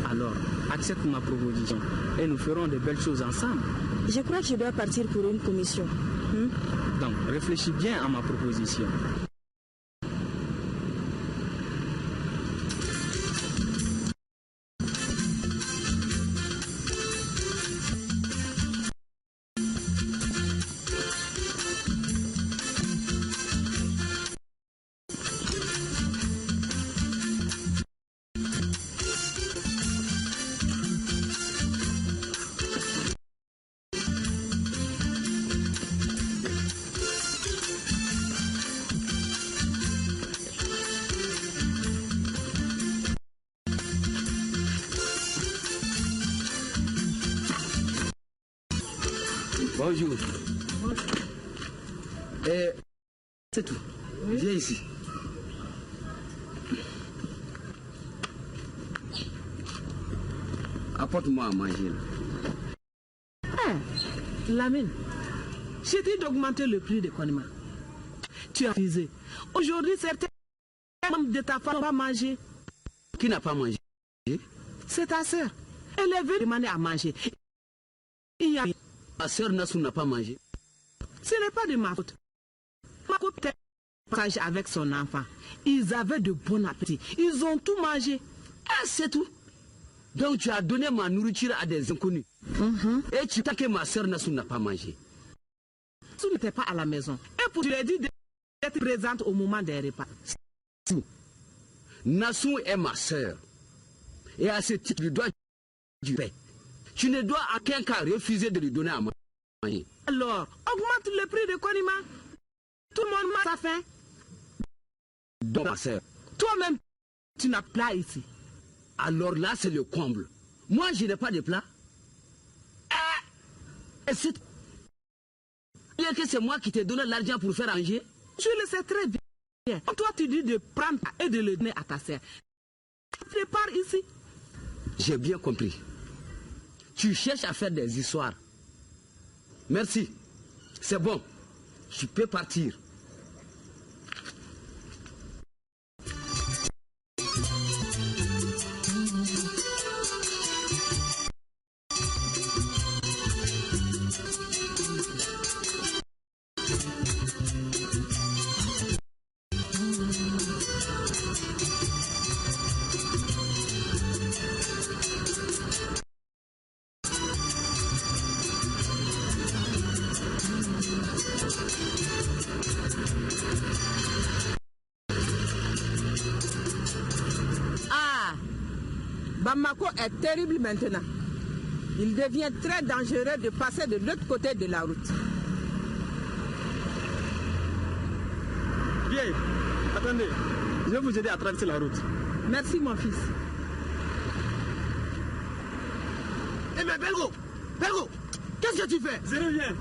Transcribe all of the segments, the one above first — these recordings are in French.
Alors, accepte ma proposition et nous ferons de belles choses ensemble. Je crois que je dois partir pour une commission. Donc, réfléchis bien à ma proposition. Bonjour. C'est tout. Oui. Viens ici. Apporte-moi à manger. Lamine, j'ai dit d'augmenter le prix des condiments. Tu as refusé. Aujourd'hui, certains membres de ta femme n'ont pas mangé. Qui n'a pas mangé? C'est ta sœur. Elle est venue demander à manger. Ma sœur Nassou n'a pas mangé. Ce n'est pas de ma faute. Ma faute est partage avec son enfant. Ils avaient de bon appétit. Ils ont tout mangé. Ah, c'est tout. Donc tu as donné ma nourriture à des inconnus. Et tu t'as que ma sœur Nassou n'a pas mangé. Tu n'étais pas à la maison. Et pour tu lui as dit d'être présente au moment des repas. Nassou est ma sœur. Et à ce titre, tu dois du pain. Tu ne dois à aucun cas refuser de lui donner à manger. Alors, augmente le prix de condiments. Tout le monde mange sa faim. Donc, ma sœur. Toi-même, tu n'as plat ici. Alors là, c'est le comble. Moi, je n'ai pas de plat. Et c'est que c'est moi qui t'ai donné l'argent pour faire manger. Je le sais très bien. Toi, tu dis de prendre et de le donner à ta sœur. Prépare ici. J'ai bien compris. Tu cherches à faire des histoires. Merci. C'est bon. Tu peux partir. Bamako est terrible maintenant. Il devient très dangereux de passer de l'autre côté de la route. Bien, attendez, je vais vous aider à traverser la route. Merci mon fils. Eh mais Belgo, qu'est-ce que tu fais? Je reviens.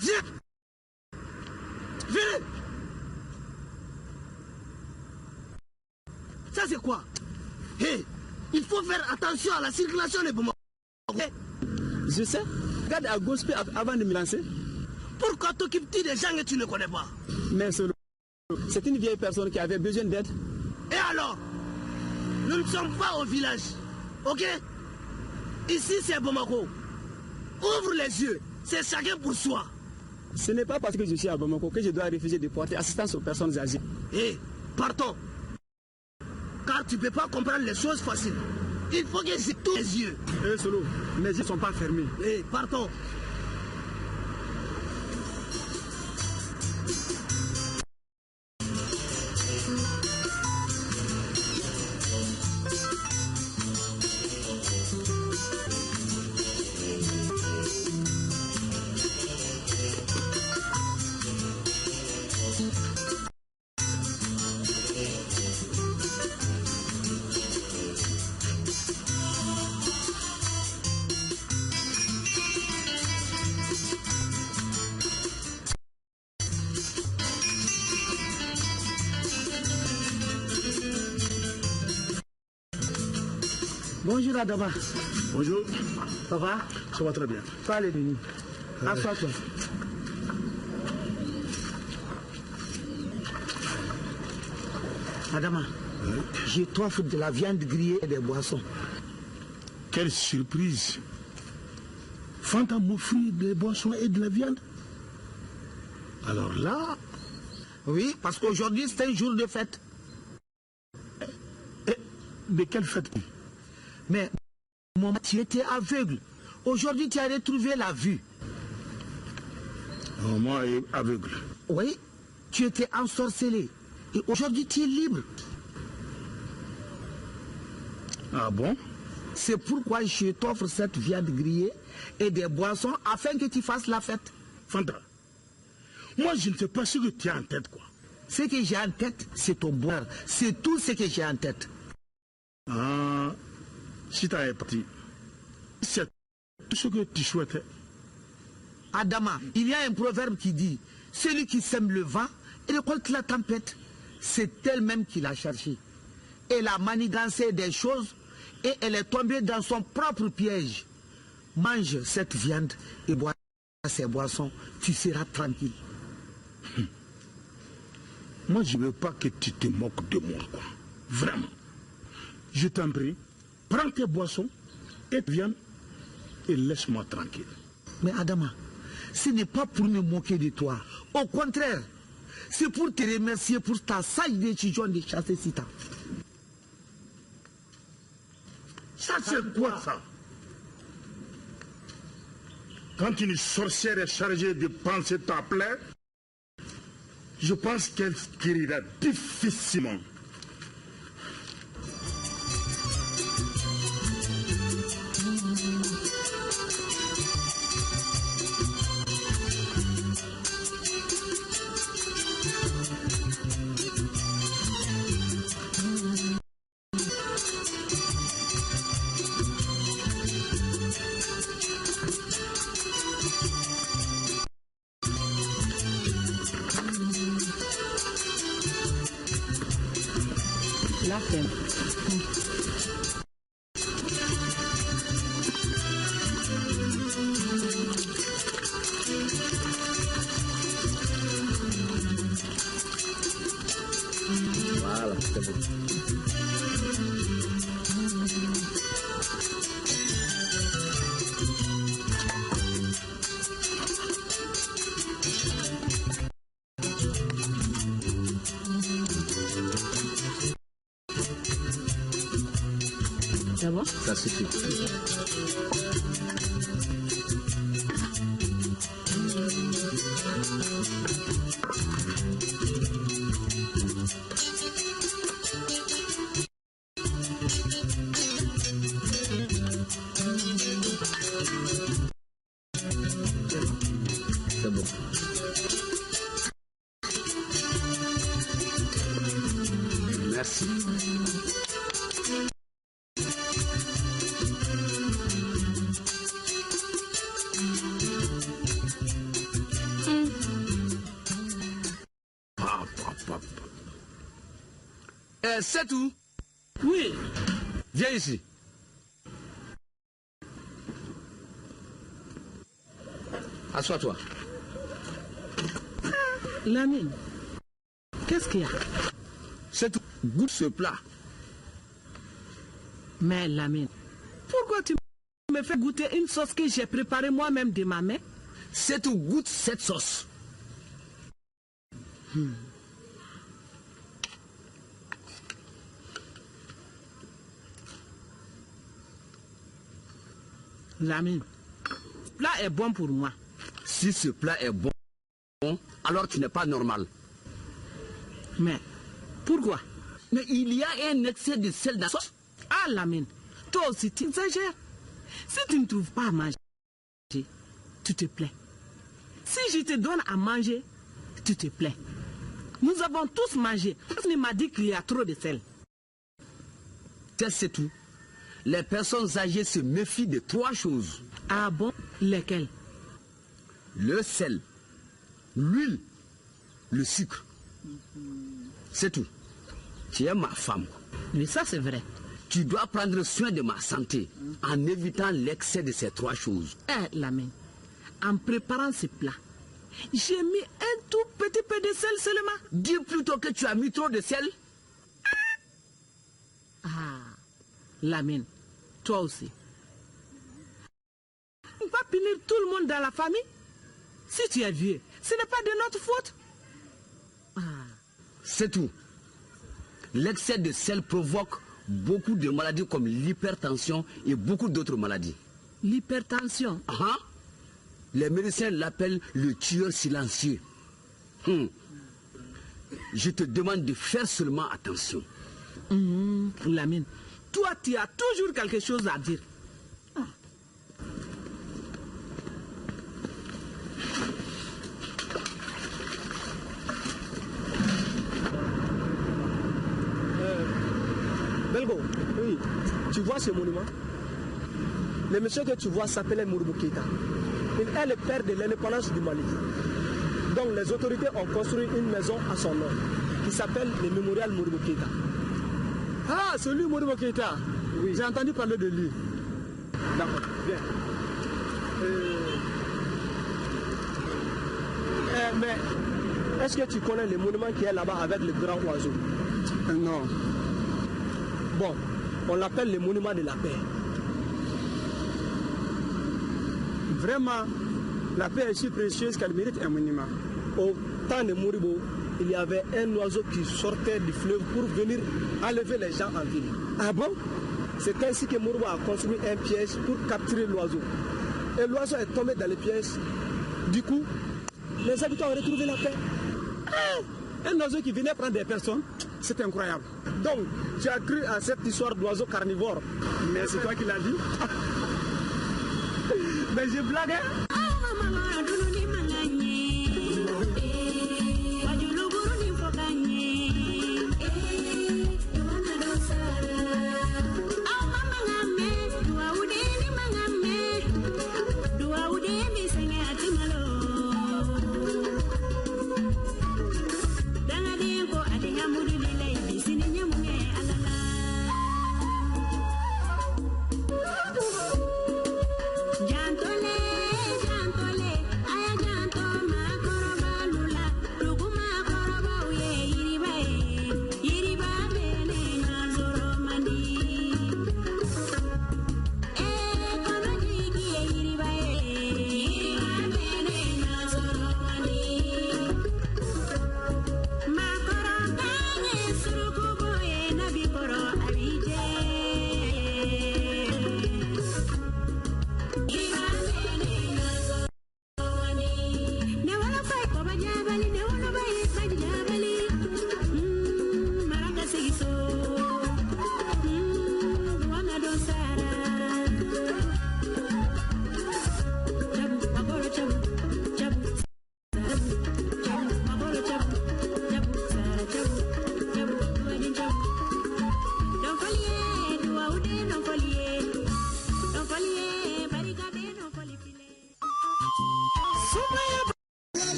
Viens. Viens. Ça c'est quoi? Hey, il faut faire attention à la circulation des Bamako. Je sais. Regarde à gauche avant de me lancer. Pourquoi t'occupes-tu des gens que tu ne connais pas? Mais c'est une vieille personne qui avait besoin d'aide. Et alors? Nous ne sommes pas au village. Ok? Ici c'est Bamako. Ouvre les yeux. C'est chacun pour soi. Ce n'est pas parce que je suis à Bamako que je dois refuser de porter assistance aux personnes âgées. Hé, partons. Car tu ne peux pas comprendre les choses faciles. Il faut que j'ai tous les yeux. Solo, mes yeux ne sont pas fermés. Hé, partons. Bonjour Adama. Bonjour. Ça va? Ça va très bien. Pas les denis. Assois-toi. Adama, je t'offre de la viande grillée et des boissons. Quelle surprise. Fanta m'offrir des boissons et de la viande. Alors là... Oui, parce qu'aujourd'hui c'est un jour de fête. De quelle fête? Mais, maman, tu étais aveugle. Aujourd'hui, tu as retrouvé la vue. Oh, moi, aveugle. Oui, tu étais ensorcelé. Et aujourd'hui, tu es libre. Ah bon? C'est pourquoi je t'offre cette viande grillée et des boissons afin que tu fasses la fête. Fanta, moi, je ne sais pas ce que tu as en tête, quoi. Ce que j'ai en tête, c'est ton bonheur. C'est tout ce que j'ai en tête. Ah, si tu es parti, c'est tout ce que tu souhaitais. Adama, il y a un proverbe qui dit, celui qui sème le vent récolte la tempête. C'est elle-même qui l'a cherché. Elle a manigancé des choses et elle est tombée dans son propre piège. Mange cette viande et bois ces boissons, tu seras tranquille. Moi, je ne veux pas que tu te moques de moi, quoi. Vraiment. Je t'en prie, prends tes boissons et viande et laisse-moi tranquille. Mais Adama, ce n'est pas pour me moquer de toi. Au contraire, c'est pour te remercier pour ta sage décision de chasser Sita. Ça, c'est quoi ça? Quand une sorcière est chargée de penser ta plaie, je pense qu'elle guérira difficilement. La flemme. Voilà, c'est bon. C'est bon? Ça suffit. C'est bon. Merci. C'est tout? Oui. Viens ici. Assois-toi. Lamine, qu'est-ce qu'il y a? C'est tout. Goûte ce plat. Mais Lamine, pourquoi tu me fais goûter une sauce que j'ai préparée moi-même de ma main? C'est tout. Goûte cette sauce. Lamine, ce plat est bon pour moi. Si ce plat est bon, alors tu n'es pas normal. Mais pourquoi? Mais il y a un excès de sel dans la sauce. Ah Lamine, toi aussi tu exagères. Si tu ne trouves pas à manger, tu te plais. Si je te donne à manger, tu te plais. Nous avons tous mangé. Personne ne m'a dit qu'il y a trop de sel. C'est tout. Les personnes âgées se méfient de 3 choses. Ah bon? Lesquelles? Le sel, l'huile, le sucre. C'est tout. Tu es ma femme. Oui, ça c'est vrai. Tu dois prendre soin de ma santé en évitant l'excès de ces 3 choses. Eh, Lamine, en préparant ce plat, j'ai mis un tout petit peu de sel seulement. Dis plutôt que tu as mis trop de sel. Ah, Lamine, toi aussi. On va punir tout le monde dans la famille. Si tu es vieux, ce n'est pas de notre faute. Ah. C'est tout. L'excès de sel provoque beaucoup de maladies comme l'hypertension et beaucoup d'autres maladies. L'hypertension? Les médecins l'appellent le tueur silencieux. Je te demande de faire seulement attention. Lamine, toi tu as toujours quelque chose à dire. Belgo, oui, tu vois ce monument? Le monsieur que tu vois s'appelait Modibo Keïta. Il est le père de l'indépendance du Mali. Donc les autorités ont construit une maison à son nom qui s'appelle le mémorial Modibo Keïta. Ah, c'est lui Modibo Keïta? Oui. J'ai entendu parler de lui. D'accord, bien. Mais est-ce que tu connais le monument qui est là-bas avec le grand oiseau? Non. Bon, on l'appelle le monument de la paix. Vraiment, la paix est si précieuse qu'elle mérite un monument. Au temps de Modibo, il y avait un oiseau qui sortait du fleuve pour venir enlever les gens en ville. Ah bon? C'est ainsi que Modibo a construit un piège pour capturer l'oiseau. Et l'oiseau est tombé dans le piège. Du coup, les habitants ont retrouvé la paix. Un oiseau qui venait prendre des personnes, c'est incroyable. Donc, tu as cru à cette histoire d'oiseau carnivore. Mais c'est toi qui l'as dit. Mais je blague.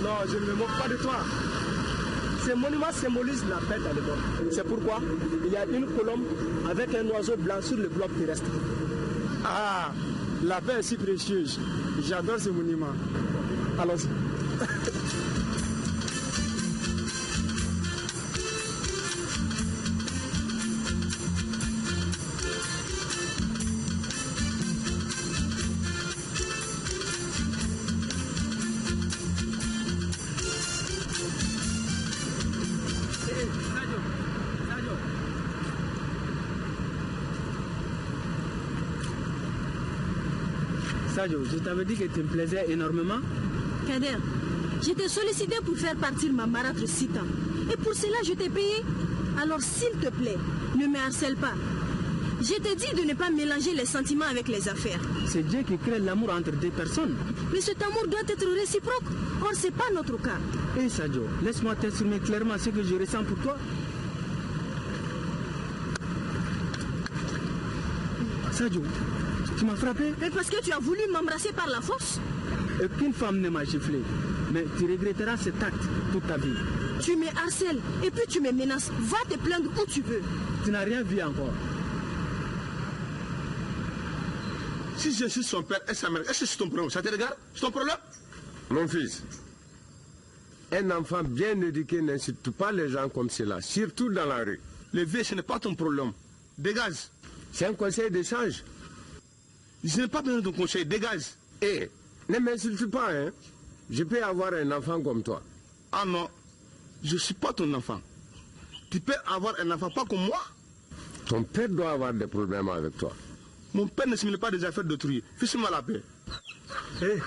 Non, je ne me moque pas de toi. Ces monuments symbolisent la paix dans le monde. C'est pourquoi il y a une colombe avec un oiseau blanc sur le globe terrestre. Ah, la paix est si précieuse. J'adore ces monuments. Allons-y. Sadio, je t'avais dit que tu me plaisais énormément. Kader, je t'ai sollicité pour faire partir ma marâtre si temps. Et pour cela, je t'ai payé. Alors, s'il te plaît, ne me harcèle pas. Je t'ai dit de ne pas mélanger les sentiments avec les affaires. C'est Dieu qui crée l'amour entre deux personnes. Mais cet amour doit être réciproque. Or, ce n'est pas notre cas. Hé Sadio, laisse-moi t'exprimer clairement ce que je ressens pour toi. Sadio, tu m'as frappé. Mais parce que tu as voulu m'embrasser par la force. Aucune femme ne m'a giflé. Mais tu regretteras cet acte toute ta vie. Tu me harcèles et puis tu me menaces. Va te plaindre où tu veux. Tu n'as rien vu encore. Si je suis son père et sa mère, est-ce que c'est ton problème? Ça te regarde? C'est ton problème? Mon fils, un enfant bien éduqué n'insulte pas les gens comme cela, surtout dans la rue. Le vieux, ce n'est pas ton problème. Dégage. C'est un conseil d'échange. Je n'ai pas besoin de ton conseil. Dégage. Eh, ne m'insulte pas, hein. Je peux avoir un enfant comme toi. Ah non, je ne suis pas ton enfant. Tu peux avoir un enfant pas comme moi. Ton père doit avoir des problèmes avec toi. Mon père ne se mêle pas des affaires d'autrui. Fiche-moi la paix. Hé,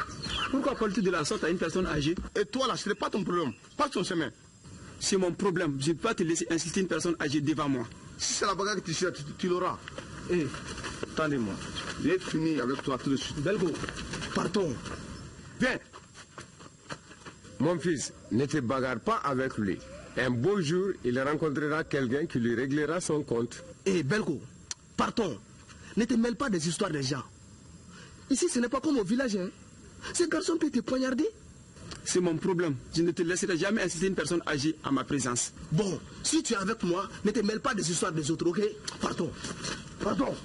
pourquoi parles-tu de la sorte à une personne âgée? Et toi là, ce n'est pas ton problème. Passe ton chemin. C'est mon problème. Je ne peux pas te laisser insulter une personne âgée devant moi. Si c'est la bagarre que tu cherches, tu l'auras. Hé, Attendez-moi. J'ai fini avec toi tout de suite. Belgo, partons. Viens. Mon fils, ne te bagarre pas avec lui. Un beau jour, il rencontrera quelqu'un qui lui réglera son compte. Hé, Belgo, partons. Ne te mêle pas des histoires des gens. Ici, ce n'est pas comme au village. Hein. Ce garçon peut te poignarder. C'est mon problème. Je ne te laisserai jamais insulter une personne âgée à ma présence. Bon, si tu es avec moi, ne te mêle pas des histoires des autres, ok? Partons. Partons.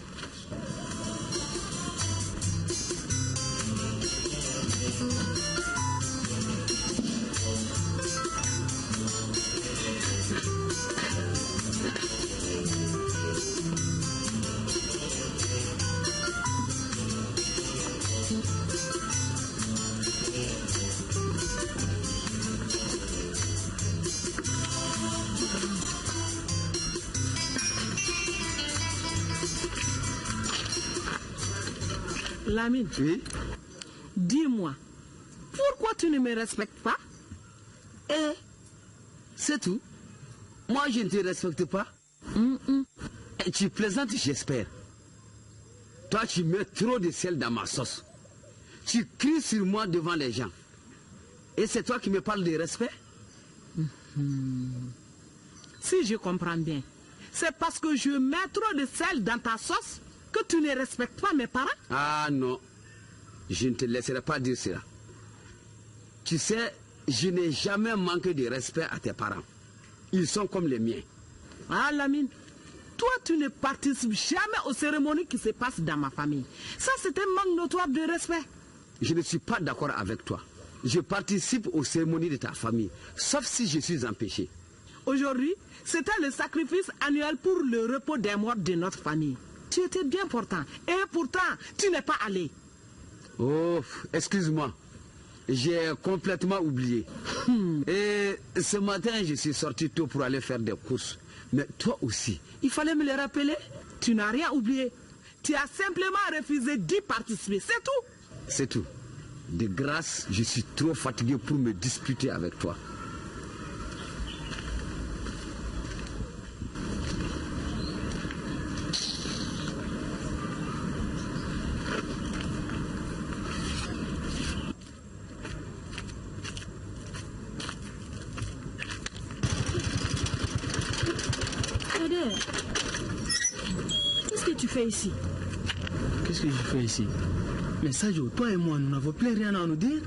Lamine, Oui? dis-moi, pourquoi tu ne me respectes pas? C'est tout. Moi, je ne te respecte pas. Et tu plaisantes, j'espère. Toi, tu mets trop de sel dans ma sauce. Tu cries sur moi devant les gens. Et c'est toi qui me parles de respect? Si je comprends bien, c'est parce que je mets trop de sel dans ta sauce que tu ne respectes pas mes parents? Ah non, je ne te laisserai pas dire cela. Tu sais, je n'ai jamais manqué de respect à tes parents. Ils sont comme les miens. Ah Lamine, toi tu ne participes jamais aux cérémonies qui se passent dans ma famille. Ça c'est un manque notoire de respect. Je ne suis pas d'accord avec toi. Je participe aux cérémonies de ta famille, sauf si je suis empêché. Aujourd'hui, c'était le sacrifice annuel pour le repos des morts de notre famille. Tu étais bien portant et pourtant tu n'es pas allé. Oh, excuse-moi. J'ai complètement oublié. Et ce matin, je suis sorti tôt pour aller faire des courses. Mais toi aussi, il fallait me le rappeler. Tu n'as rien oublié. Tu as simplement refusé d'y participer, c'est tout. C'est tout. De grâce, je suis trop fatigué pour me disputer avec toi. Qu'est-ce que tu fais ici? Qu'est-ce que je fais ici? Mais Sadio, toi et moi, nous n'avons plus rien à nous dire.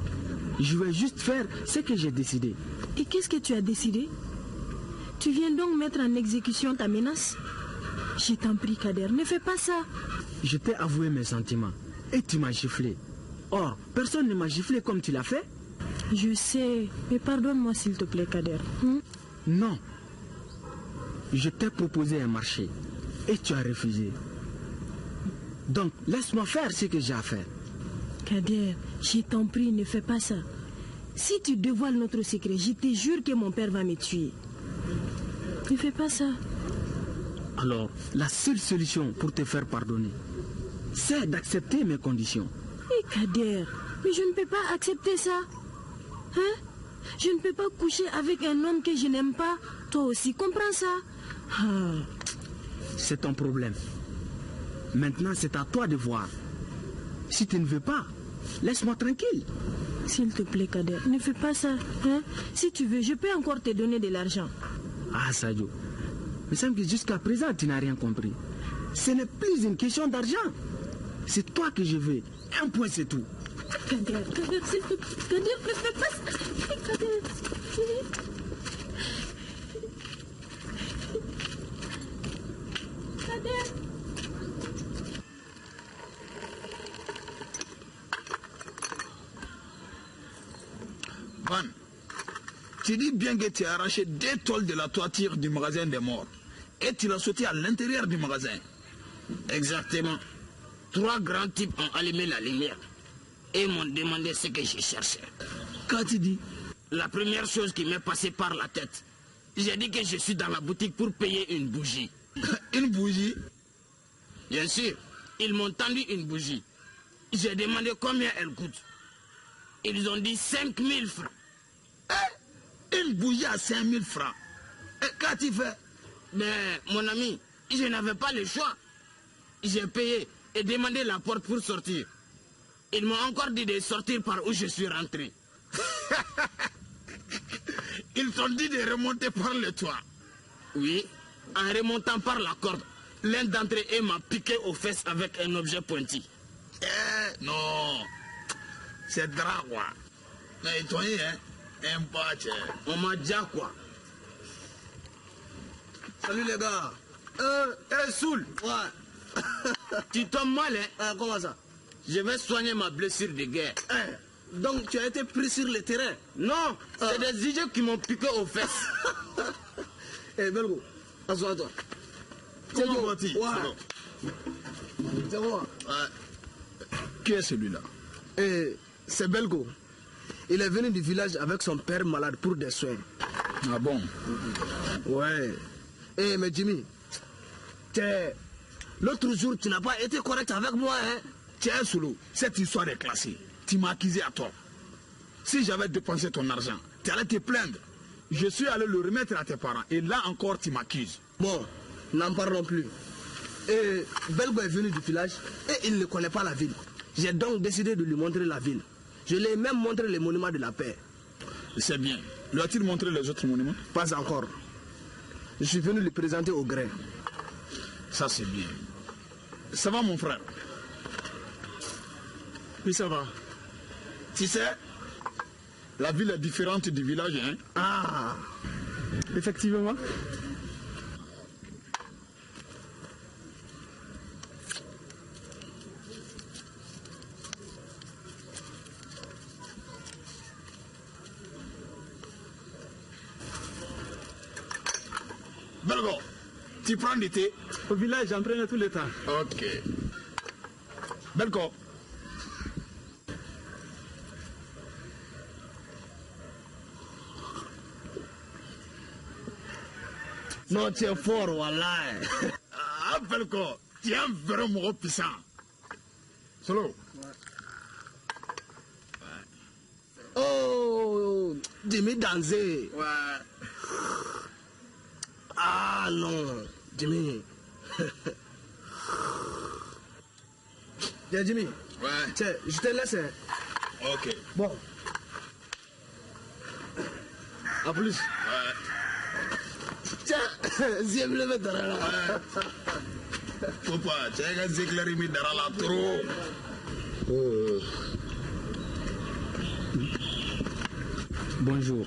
Je vais juste faire ce que j'ai décidé. Et qu'est-ce que tu as décidé? Tu viens donc mettre en exécution ta menace? Je t'en prie, Kader, ne fais pas ça. Je t'ai avoué mes sentiments et tu m'as giflé. Or, personne ne m'a giflé comme tu l'as fait. Je sais, mais pardonne-moi s'il te plaît, Kader. Non. Je t'ai proposé un marché et tu as refusé. Donc, laisse-moi faire ce que j'ai à faire. Kader, je t'en prie, ne fais pas ça. Si tu dévoiles notre secret, je te jure que mon père va me tuer. Ne fais pas ça. Alors, la seule solution pour te faire pardonner, c'est d'accepter mes conditions. Et Kader, mais je ne peux pas accepter ça. Hein? Je ne peux pas coucher avec un homme que je n'aime pas. Toi aussi, comprends ça. C'est ton problème. Maintenant, c'est à toi de voir. Si tu ne veux pas, laisse-moi tranquille. S'il te plaît, Kader, ne fais pas ça. Hein? Si tu veux, je peux encore te donner de l'argent. Ah, Sadio, il me semble que jusqu'à présent, tu n'as rien compris. Ce n'est plus une question d'argent. C'est toi que je veux. Un point, c'est tout. Kader, s'il te plaît. Kader, ne fais pas ça. Kader. Kader. Van, tu dis bien que tu as arraché 2 tôles de la toiture du magasin des morts et tu l'as sauté à l'intérieur du magasin. Exactement. 3 grands types ont allumé la lumière et m'ont demandé ce que je cherchais. Qu'as-tu dit? La première chose qui m'est passée par la tête, j'ai dit que je suis dans la boutique pour payer une bougie. Une bougie? Bien sûr, ils m'ont tendu une bougie. J'ai demandé combien elle coûte. Ils ont dit 5 000 francs. Une bougie à 5 000 francs. Et qu'as-tu fait? Mais mon ami, je n'avais pas le choix. J'ai payé et demandé la porte pour sortir. Ils m'ont encore dit de sortir par où je suis rentré. Ils t'ont dit de remonter par le toit. Oui, en remontant par la corde, l'un d'entre eux m'a piqué aux fesses avec un objet pointu. Non, c'est dragwa. Mais toi, un patch. On m'a dit quoi? Salut les gars. Soul. Ouais. Tu tombes mal, hein? Comment ça? Je vais soigner ma blessure de guerre. Donc tu as été pris sur le terrain? Non, c'est des idiots qui m'ont piqué aux fesses. Belgo, assois-toi. Comment vas-tu? C'est bon. Qui est celui-là? C'est Belgo. Il est venu du village avec son père malade pour des soins. Ah bon? Ouais. Mais Jimmy, l'autre jour, tu n'as pas été correct avec moi, hein? Tiens, Solo, cette histoire est classée. Tu m'as accusé à tort. Si j'avais dépensé ton argent, tu allais te plaindre. Je suis allé le remettre à tes parents et là encore tu m'accuses. Bon, n'en parlons plus. Belgo est venu du village et il ne connaît pas la ville. J'ai donc décidé de lui montrer la ville. Je lui ai même montré les monuments de la paix. C'est bien. Lui a-t-il montré les autres monuments? Pas encore. Je suis venu le présenter au grain. Ça c'est bien. Ça va mon frère? Oui, ça va. Tu sais, la ville est différente du village, hein? Ah, effectivement. Belgo, tu prends du thé? Au village, j'en prenais tout le temps. Ok. Belgo. Non, tu es fort, voilà. Ah, Belgo, tu es un vrai mot puissant. Solo. Oh, Jimmy Danzé. Ouais. Ah non, Jimmy. Tiens, Jimmy. Ouais. Tiens, je te laisse. Ok. Bon. À plus. Ouais. Tiens, j'aime le mettre là. Faut pas, tu as éclairé mis dans la trop. Bonjour.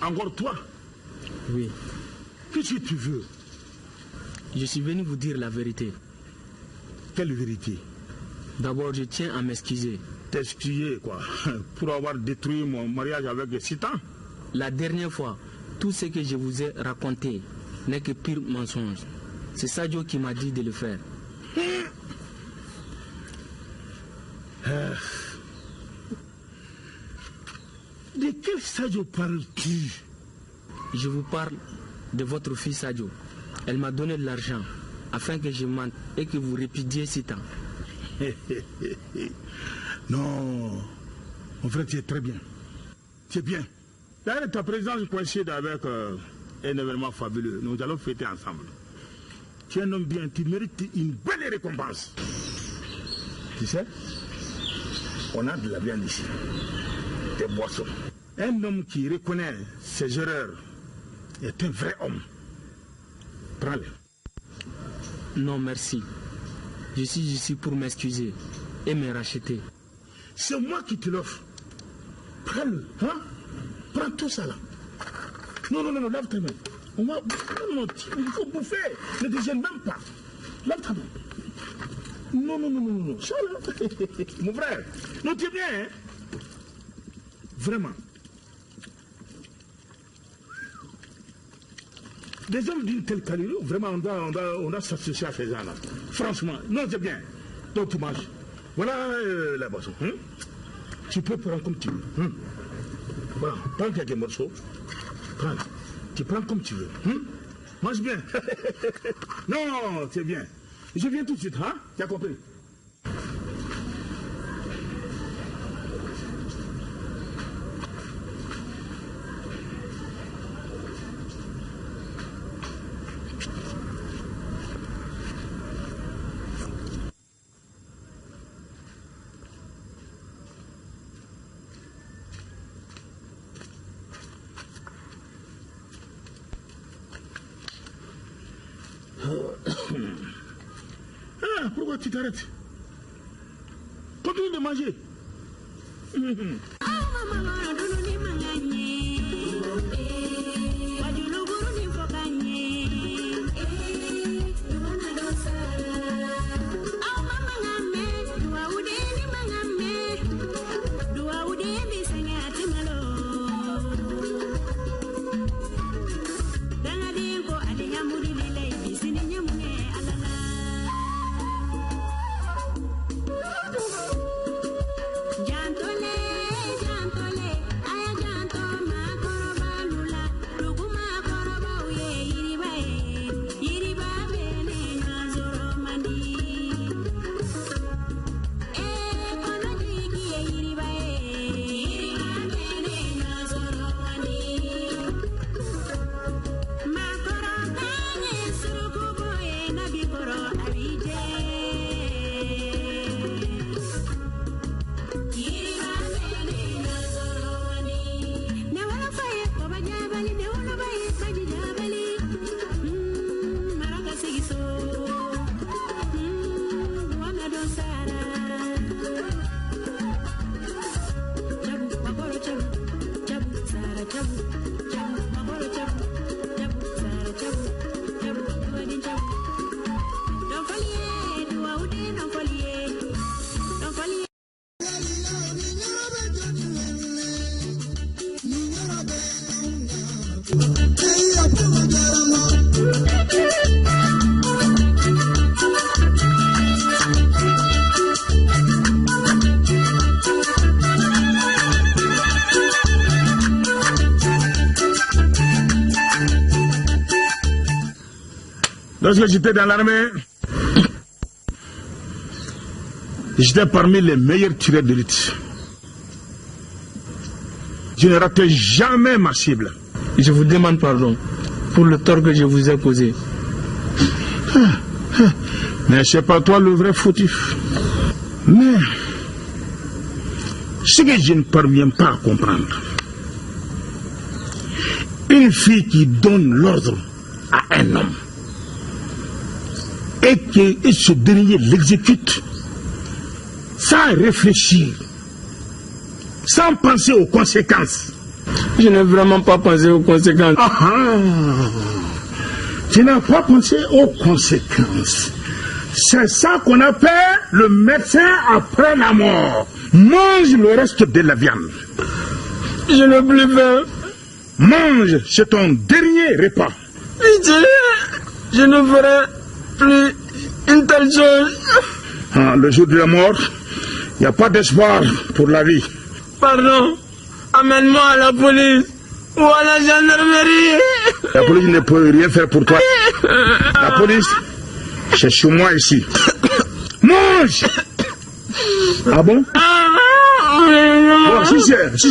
Encore toi? Oui. Qu'est-ce que tu veux? Je suis venu vous dire la vérité. Quelle vérité? D'abord, je tiens à m'excuser. T'excuser, quoi? Pour avoir détruit mon mariage avec Sita? La dernière fois, tout ce que je vous ai raconté n'est que pire mensonge. C'est Sadio qui m'a dit de le faire. De quel Sadio parles-tu? Je vous parle de votre fille Sadio. Elle m'a donné de l'argent afin que je mente et que vous répudiez Sita. Non, mon frère, tu es très bien. Tu es bien. D'ailleurs, ta présence coïncide avec un événement fabuleux. Nous allons fêter ensemble. Tu es un homme bien, tu mérites une belle récompense. Tu sais, on a de la viande ici, des boissons. Un homme qui reconnaît ses erreurs est un vrai homme. Prends-le. Non, merci. Je suis ici pour m'excuser et me racheter. C'est moi qui te l'offre. Prends-le, hein? Prends tout ça là. Non, lave ta main. On va... Non, il faut bouffer. Ne te gêne même pas. Lave ta main. Non. Ça là. Mon frère. Non, tu es bien, hein? Vraiment. Des hommes d'une telle qualité, vraiment, on doit s'associer à ces gens-là. Franchement, non, c'est bien. Donc tu manges. Voilà la boisson. Hein? Tu peux prendre comme tu veux. Hein? Voilà, prends quelques morceaux. Prends. Tu prends comme tu veux. Hein? Mange bien. Non, c'est bien. Je viens tout de suite, hein? Tu as compris? Pourquoi tu t'arrêtes? Continue de manger. Lorsque j'étais dans l'armée, j'étais parmi les meilleurs tireurs d'élite. Je ne ratais jamais ma cible. Je vous demande pardon pour le tort que je vous ai causé. Mais c'est pas toi le vrai fautif. Mais ce que je ne parviens pas à comprendre, une fille qui donne l'ordre à un homme et que ce dernier l'exécute sans réfléchir, sans penser aux conséquences. Je n'ai vraiment pas pensé aux conséquences. Tu n'as pas pensé aux conséquences. C'est ça qu'on appelle le médecin après la mort. Mange le reste de la viande. Je n'ai plus faim. Mange, c'est ton dernier repas. Je ne ferai plus une telle chose. Le jour de la mort, il n'y a pas d'espoir pour la vie. Pardon, amène-moi à la police ou à la gendarmerie. La police ne peut rien faire pour toi. La police, c'est chez moi ici. Mange. Ah bon? Bon, si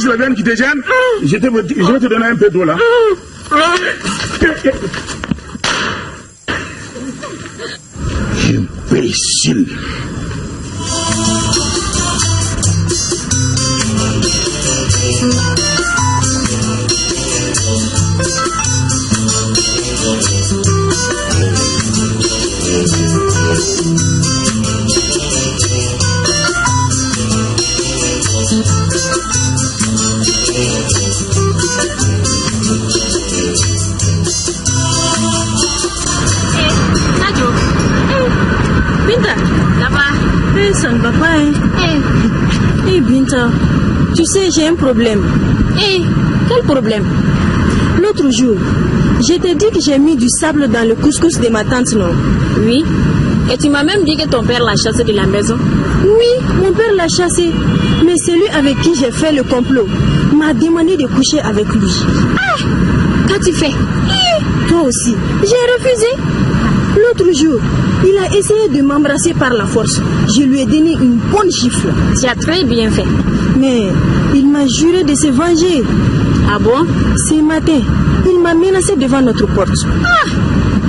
c'est la veine qui te gêne, je vais te donner un peu d'eau là. Imbécile. Binta, là-bas. Ça ne va pas, hein. Binta, tu sais, j'ai un problème. Quel problème? L'autre jour, je t'ai dit que j'ai mis du sable dans le couscous de ma tante, non? Oui. Et tu m'as même dit que ton père l'a chassé de la maison. Oui, mon père l'a chassé. Mais celui avec qui j'ai fait le complot m'a demandé de coucher avec lui. Qu'as-tu fait? Toi aussi. J'ai refusé. L'autre jour, il a essayé de m'embrasser par la force. Je lui ai donné une bonne gifle. Tu as très bien fait. Mais il m'a juré de se venger. Ah bon? Ce matin, il m'a menacé devant notre porte.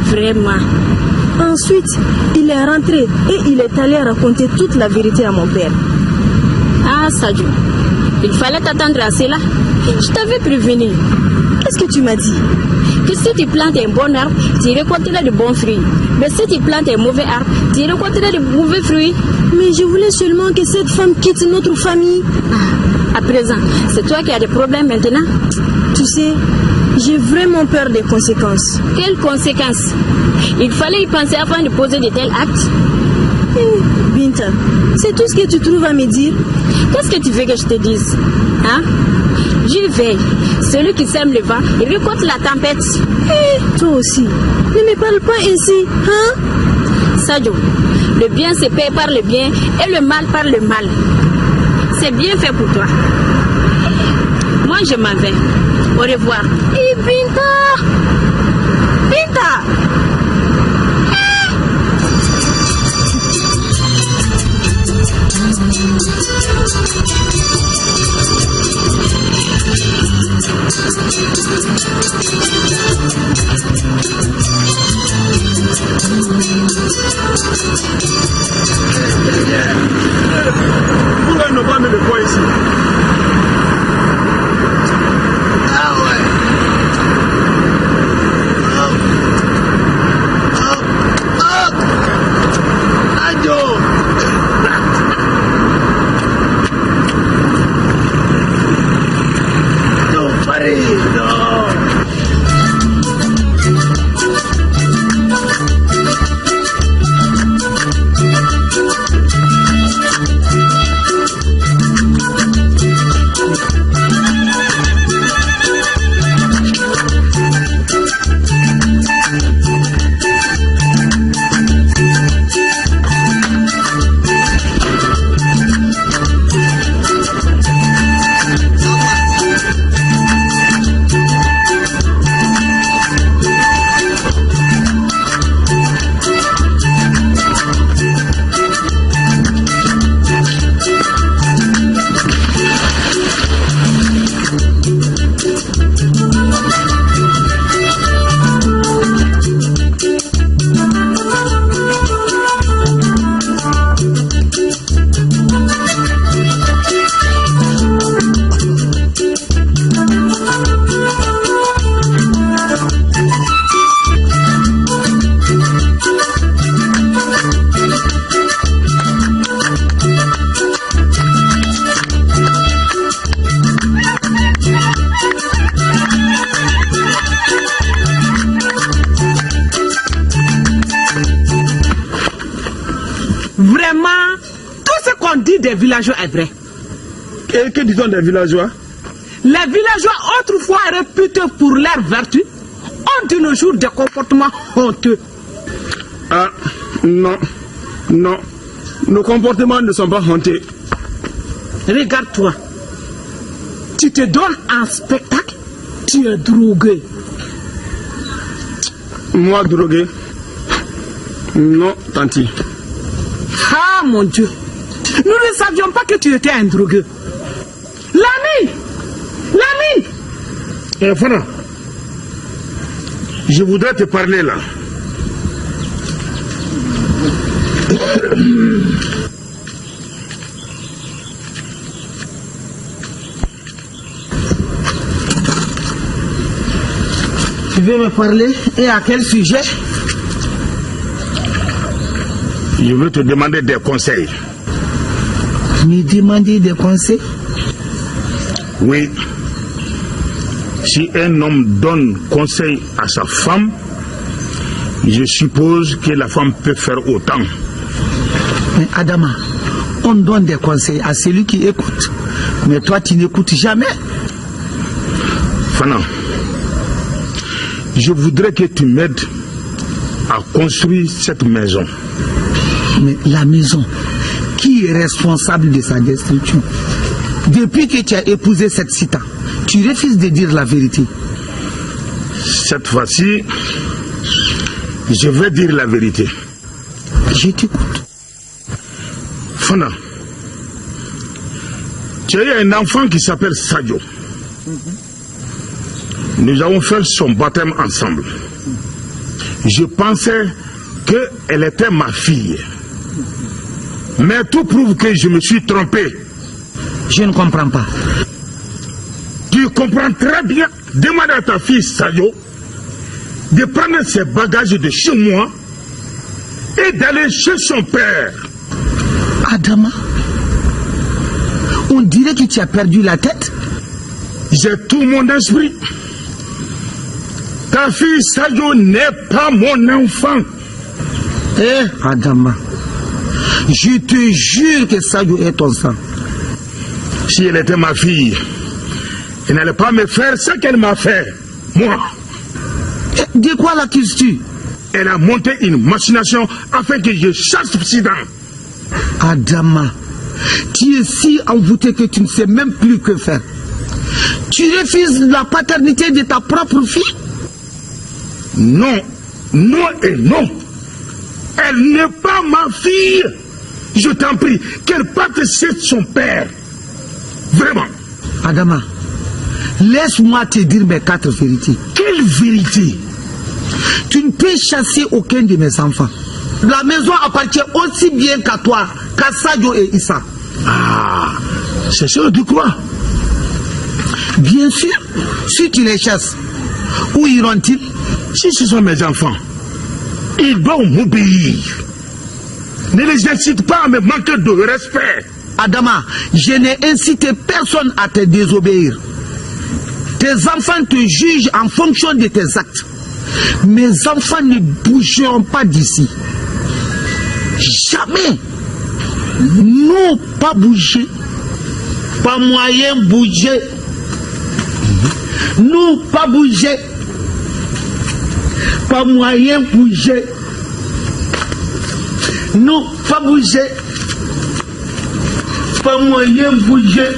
Vraiment? Ensuite, il est rentré et il est allé raconter toute la vérité à mon père. Sadio, il fallait t'attendre à cela. Je t'avais prévenu. Qu'est-ce que tu m'as dit? Que si tu plantes un bon arbre, tu récolteras de bons fruits. Mais si tu plantes un mauvais arbre, tu récolteras de mauvais fruits. Mais je voulais seulement que cette femme quitte notre famille. À présent, c'est toi qui as des problèmes maintenant? Tu sais, j'ai vraiment peur des conséquences. Quelles conséquences? Il fallait y penser avant de poser de tels actes. Binta, c'est tout ce que tu trouves à me dire? Qu'est-ce que tu veux que je te dise? J'y veille. Celui qui sème le vent, il récolte la tempête. Toi aussi, ne me parle pas ainsi, Sadio, le bien se paie par le bien et le mal par le mal. C'est bien fait pour toi. Moi, je m'en vais. Au revoir. Binta! Binta! Pourquoi ne pas me le voir ici? Des villageois est vrai. Que disons des villageois? Les villageois, autrefois réputés pour leur vertu, ont de nos jours des comportements honteux. Non. Nos comportements ne sont pas honteux. Regarde-toi. Tu te donnes un spectacle, tu es drogué. Moi, drogué? Non, tanti. Mon Dieu. Nous ne savions pas que tu étais un drogueux. L'ami. Fana, je voudrais te parler là. Tu veux me parler et à quel sujet? Je veux te demander des conseils. Me demander des conseils? Oui. Si un homme donne conseil à sa femme, je suppose que la femme peut faire autant. Mais Adama, on donne des conseils à celui qui écoute. Mais toi, tu n'écoutes jamais. Fana, je voudrais que tu m'aides à construire cette maison. Mais la maison, qui est responsable de sa destruction? Depuis que tu as épousé cette Sita, tu refuses de dire la vérité. Cette fois-ci, je vais dire la vérité. Je t'écoute. Fana, tu as eu un enfant qui s'appelle Sadio. Nous avons fait son baptême ensemble. Je pensais qu'elle était ma fille. Mais tout prouve que je me suis trompé. Je ne comprends pas. Tu comprends très bien. Demande à ta fille Sadio de prendre ses bagages de chez moi et d'aller chez son père. Adama, on dirait que tu as perdu la tête. J'ai tout mon esprit. Ta fille Sadio n'est pas mon enfant. Adama, je te jure que Sadio est ton sang. Si elle était ma fille, elle n'allait pas me faire ce qu'elle m'a fait. Moi. De quoi l'accuses-tu? Elle a monté une machination afin que je chasse Sidan. Adama, tu es si envoûté que tu ne sais même plus que faire. Tu refuses la paternité de ta propre fille? Non, non et non. Elle n'est pas ma fille. Je t'en prie, qu'elle parte chez son père. Vraiment. Adama, laisse-moi te dire mes 4 vérités. Quelle vérité? Tu ne peux chasser aucun de mes enfants. La maison appartient aussi bien qu'à toi, qu'à Sadio et Issa. Ah, c'est ça de quoi? Bien sûr, si tu les chasses, où iront-ils? Si ce sont mes enfants, ils doivent m'obéir. Ne les incite pas à me manquer de respect. Adama, je n'ai incité personne à te désobéir. Tes enfants te jugent en fonction de tes actes. Mes enfants ne bougeront pas d'ici. Jamais. Non, pas bouger. Pas moyen bouger. Non, pas bouger. Pas moyen bouger. Non, pas bouger. Pas moyen bouger.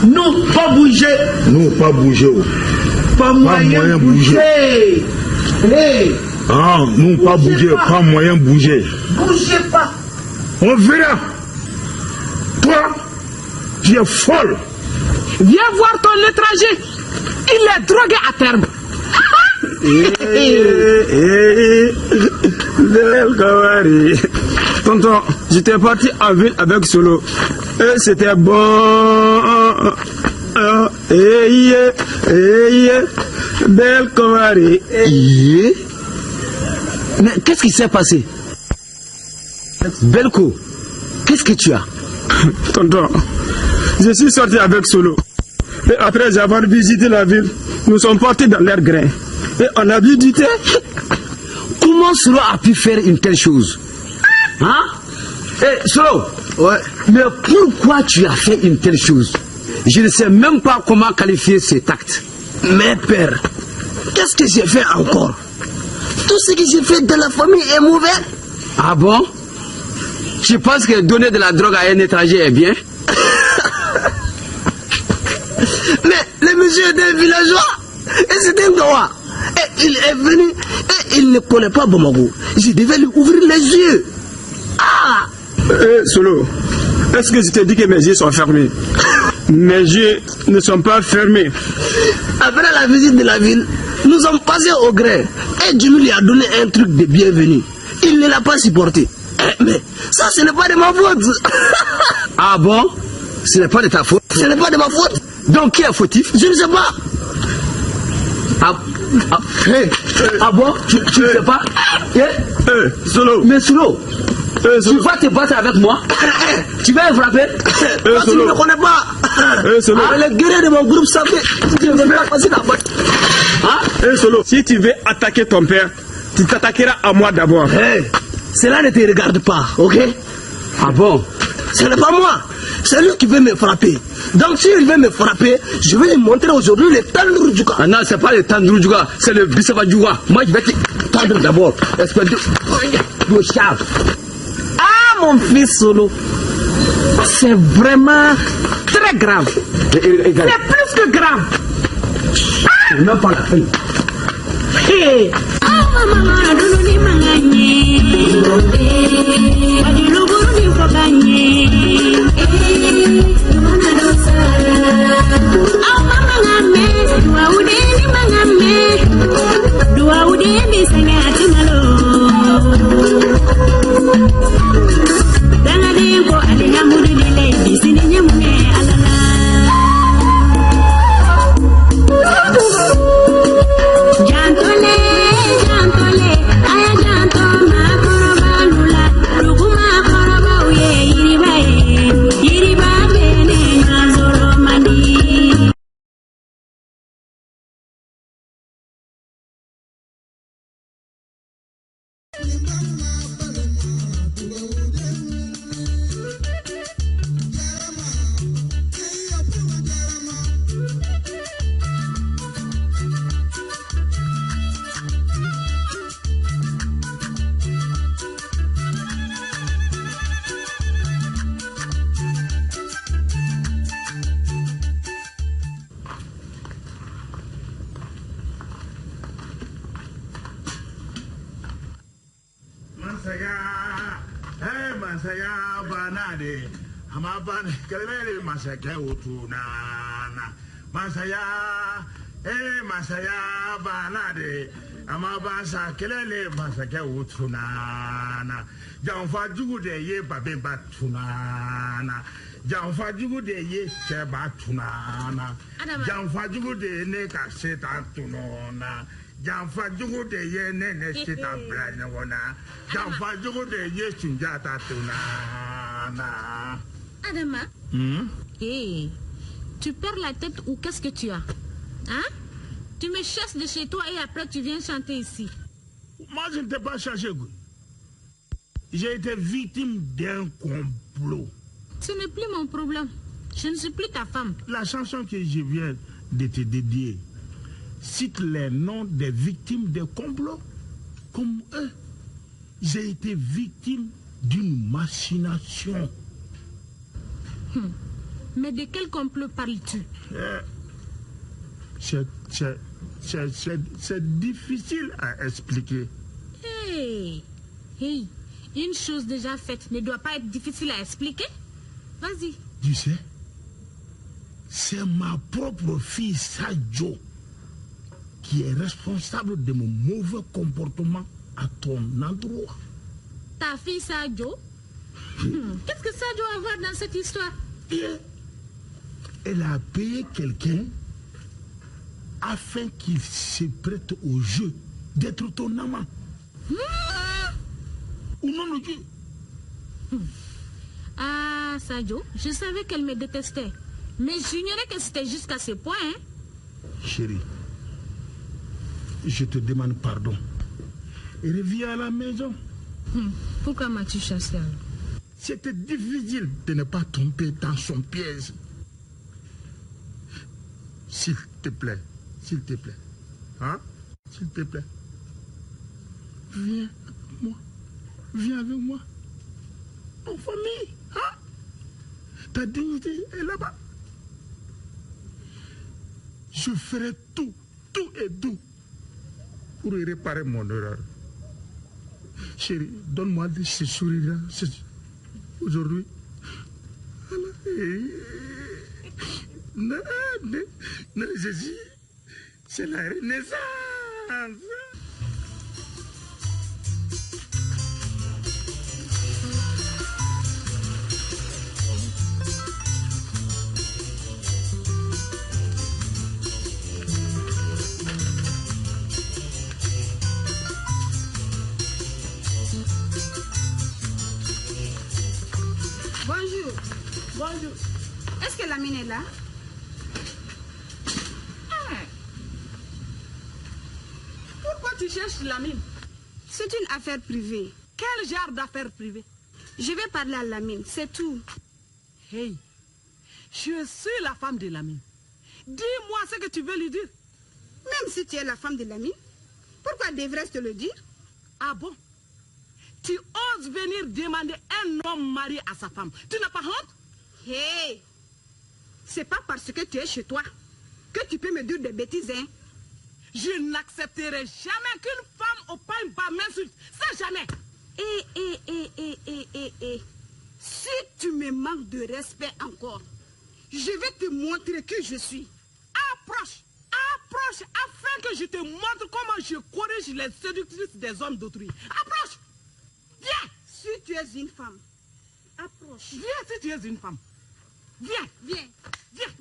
Non, pas bouger. Non, pas bouger. Pas moyen bouger. Hey. Ah, non, pas bouger. Pas moyen bouger. Bougez pas. On verra. Toi, tu es folle. Viens voir ton étranger. Il est drogué à terme. Tonton, j'étais parti en ville avec Solo. Et c'était bon. Belle Kowari. Mais qu'est-ce qui s'est passé? Belko, qu'est-ce que tu as? Tonton, je suis sorti avec Solo. Et après avoir visité la ville, nous sommes partis dans l'air grain. Et on a bu du thé. Comment Solo a pu faire une telle chose? Hein? Solo, ouais. Mais pourquoi tu as fait une telle chose? Je ne sais même pas comment qualifier cet acte. Mais père, qu'est-ce que j'ai fait encore? Tout ce que j'ai fait dans la famille est mauvais. Ah bon? Tu penses que donner de la drogue à un étranger est bien? Mais le monsieur est un villageois. Et c'est un Gawa. Et il est venu et il ne connaît pas Bamako. Je devais lui ouvrir les yeux. Ah! Solo, est-ce que je t'ai dit que mes yeux sont fermés? Mes yeux ne sont pas fermés. Après la visite de la ville, nous sommes passés au gré et Jimmy lui a donné un truc de bienvenue. Il ne l'a pas supporté. Mais ça, ce n'est pas de ma faute. Ah bon? Ce n'est pas de ta faute? Ce n'est pas de ma faute. Donc qui est fautif? Je ne sais pas. Ah bon? Tu ne sais pas? Solo. Mais Solo, tu vas te battre avec moi? Tu vas me frapper? Tu ne me connais pas. Les guerriers de mon groupe savaient que je ne vais pas passer la batte. Solo, si tu veux attaquer ton père, tu t'attaqueras à moi d'abord. Cela ne te regarde pas, ok? Ah bon? Ce n'est pas moi. C'est lui qui veut me frapper. Donc s'il veut me frapper, je vais lui montrer aujourd'hui le Tandoor Djouga. Ah non, c'est pas le Tandoor Djouga, c'est le Bissaba Djouga. Moi je vais te tendre d'abord. Espèce de chat. Ah mon fils Solo, c'est vraiment très grave. C'est plus que grave. C'est même pas la peine. Hey. Masaya banade, Hamaban, Kalele Masaka Utunana, Masaya, Masaya banade, Amabasa, Kelele Masaka Utunana, Janfa Jugu de Ye Babe Batunana, Janfa Jugu de Ye Batunana, Janfa Jugu de Neka Setantunona. Janfa jugu de ye nene sita blanyona. Janfa jugu de ye sunjata tunana. Adama. Hey, tu perds la tête ou qu'est-ce que tu as? Hein? Tu me chasses de chez toi et après tu viens chanter ici. Moi je ne t'ai pas cherché. J'ai été victime d'un complot. Ce n'est plus mon problème. Je ne suis plus ta femme. La chanson que je viens de te dédier cite les noms des victimes des complots comme eux. J'ai été victime d'une machination. Mais de quel complot parles-tu? C'est difficile à expliquer. Hey, une chose déjà faite ne doit pas être difficile à expliquer. Vas-y. Tu sais, c'est ma propre fille Sadio qui est responsable de mon mauvais comportement à ton endroit. Ta fille Sadio? Qu'est-ce que Sadio a à voir dans cette histoire? Elle a payé quelqu'un afin qu'il se prête au jeu d'être ton amant. Ou non, le Dieu. Ah, Sadio, je savais qu'elle me détestait. Mais j'ignorais que c'était jusqu'à ce point. Hein? Chérie, je te demande pardon. Et reviens à la maison. Pourquoi m'as-tu chassé alors? C'était difficile de ne pas tomber dans son piège. S'il te plaît, hein? S'il te plaît, viens avec moi, en famille, hein? Ta dignité est là-bas. Je ferai tout pour réparer mon erreur. Chérie, donne-moi ce sourire-là. Aujourd'hui, Jésus, c'est la renaissance. Bonjour. Bonjour. Est-ce que Lamine est là? Pourquoi tu cherches Lamine? C'est une affaire privée. Quel genre d'affaire privée? Je vais parler à Lamine, c'est tout. Hey, je suis la femme de Lamine. Dis-moi ce que tu veux lui dire. Même si tu es la femme de Lamine, pourquoi devrais-je te le dire? Ah bon? Tu oses venir demander un homme marié à sa femme. Tu n'as pas honte? Hey, c'est pas parce que tu es chez toi que tu peux me dire des bêtises, hein? Je n'accepterai jamais qu'une femme au pain bas m'insulte. Ça, jamais. Si tu me manques de respect encore, je vais te montrer qui je suis. Approche, approche, afin que je te montre comment je corrige les séductrices des hommes d'autrui. Approche. Viens. Si tu es une femme, approche. Viens si tu es une femme. Viens. Viens. Viens.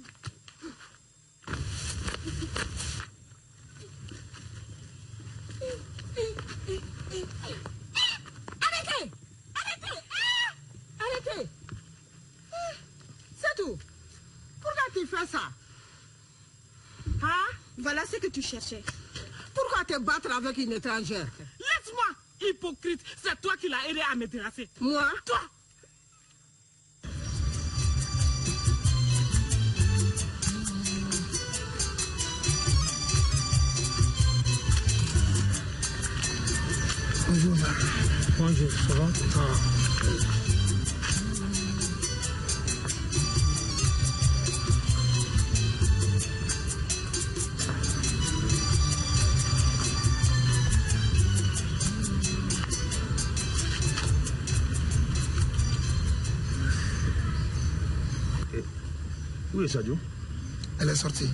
Arrêtez. Arrêtez. Arrêtez. C'est tout. Pourquoi tu fais ça? Hein? Voilà ce que tu cherchais. Pourquoi te battre avec une étrangère? Laisse-moi, hypocrite. C'est toi qui l'as aidé à me terrasser. Moi? Toi. Bonjour, bonjour, ça va? Où est Sadio? Elle est sortie.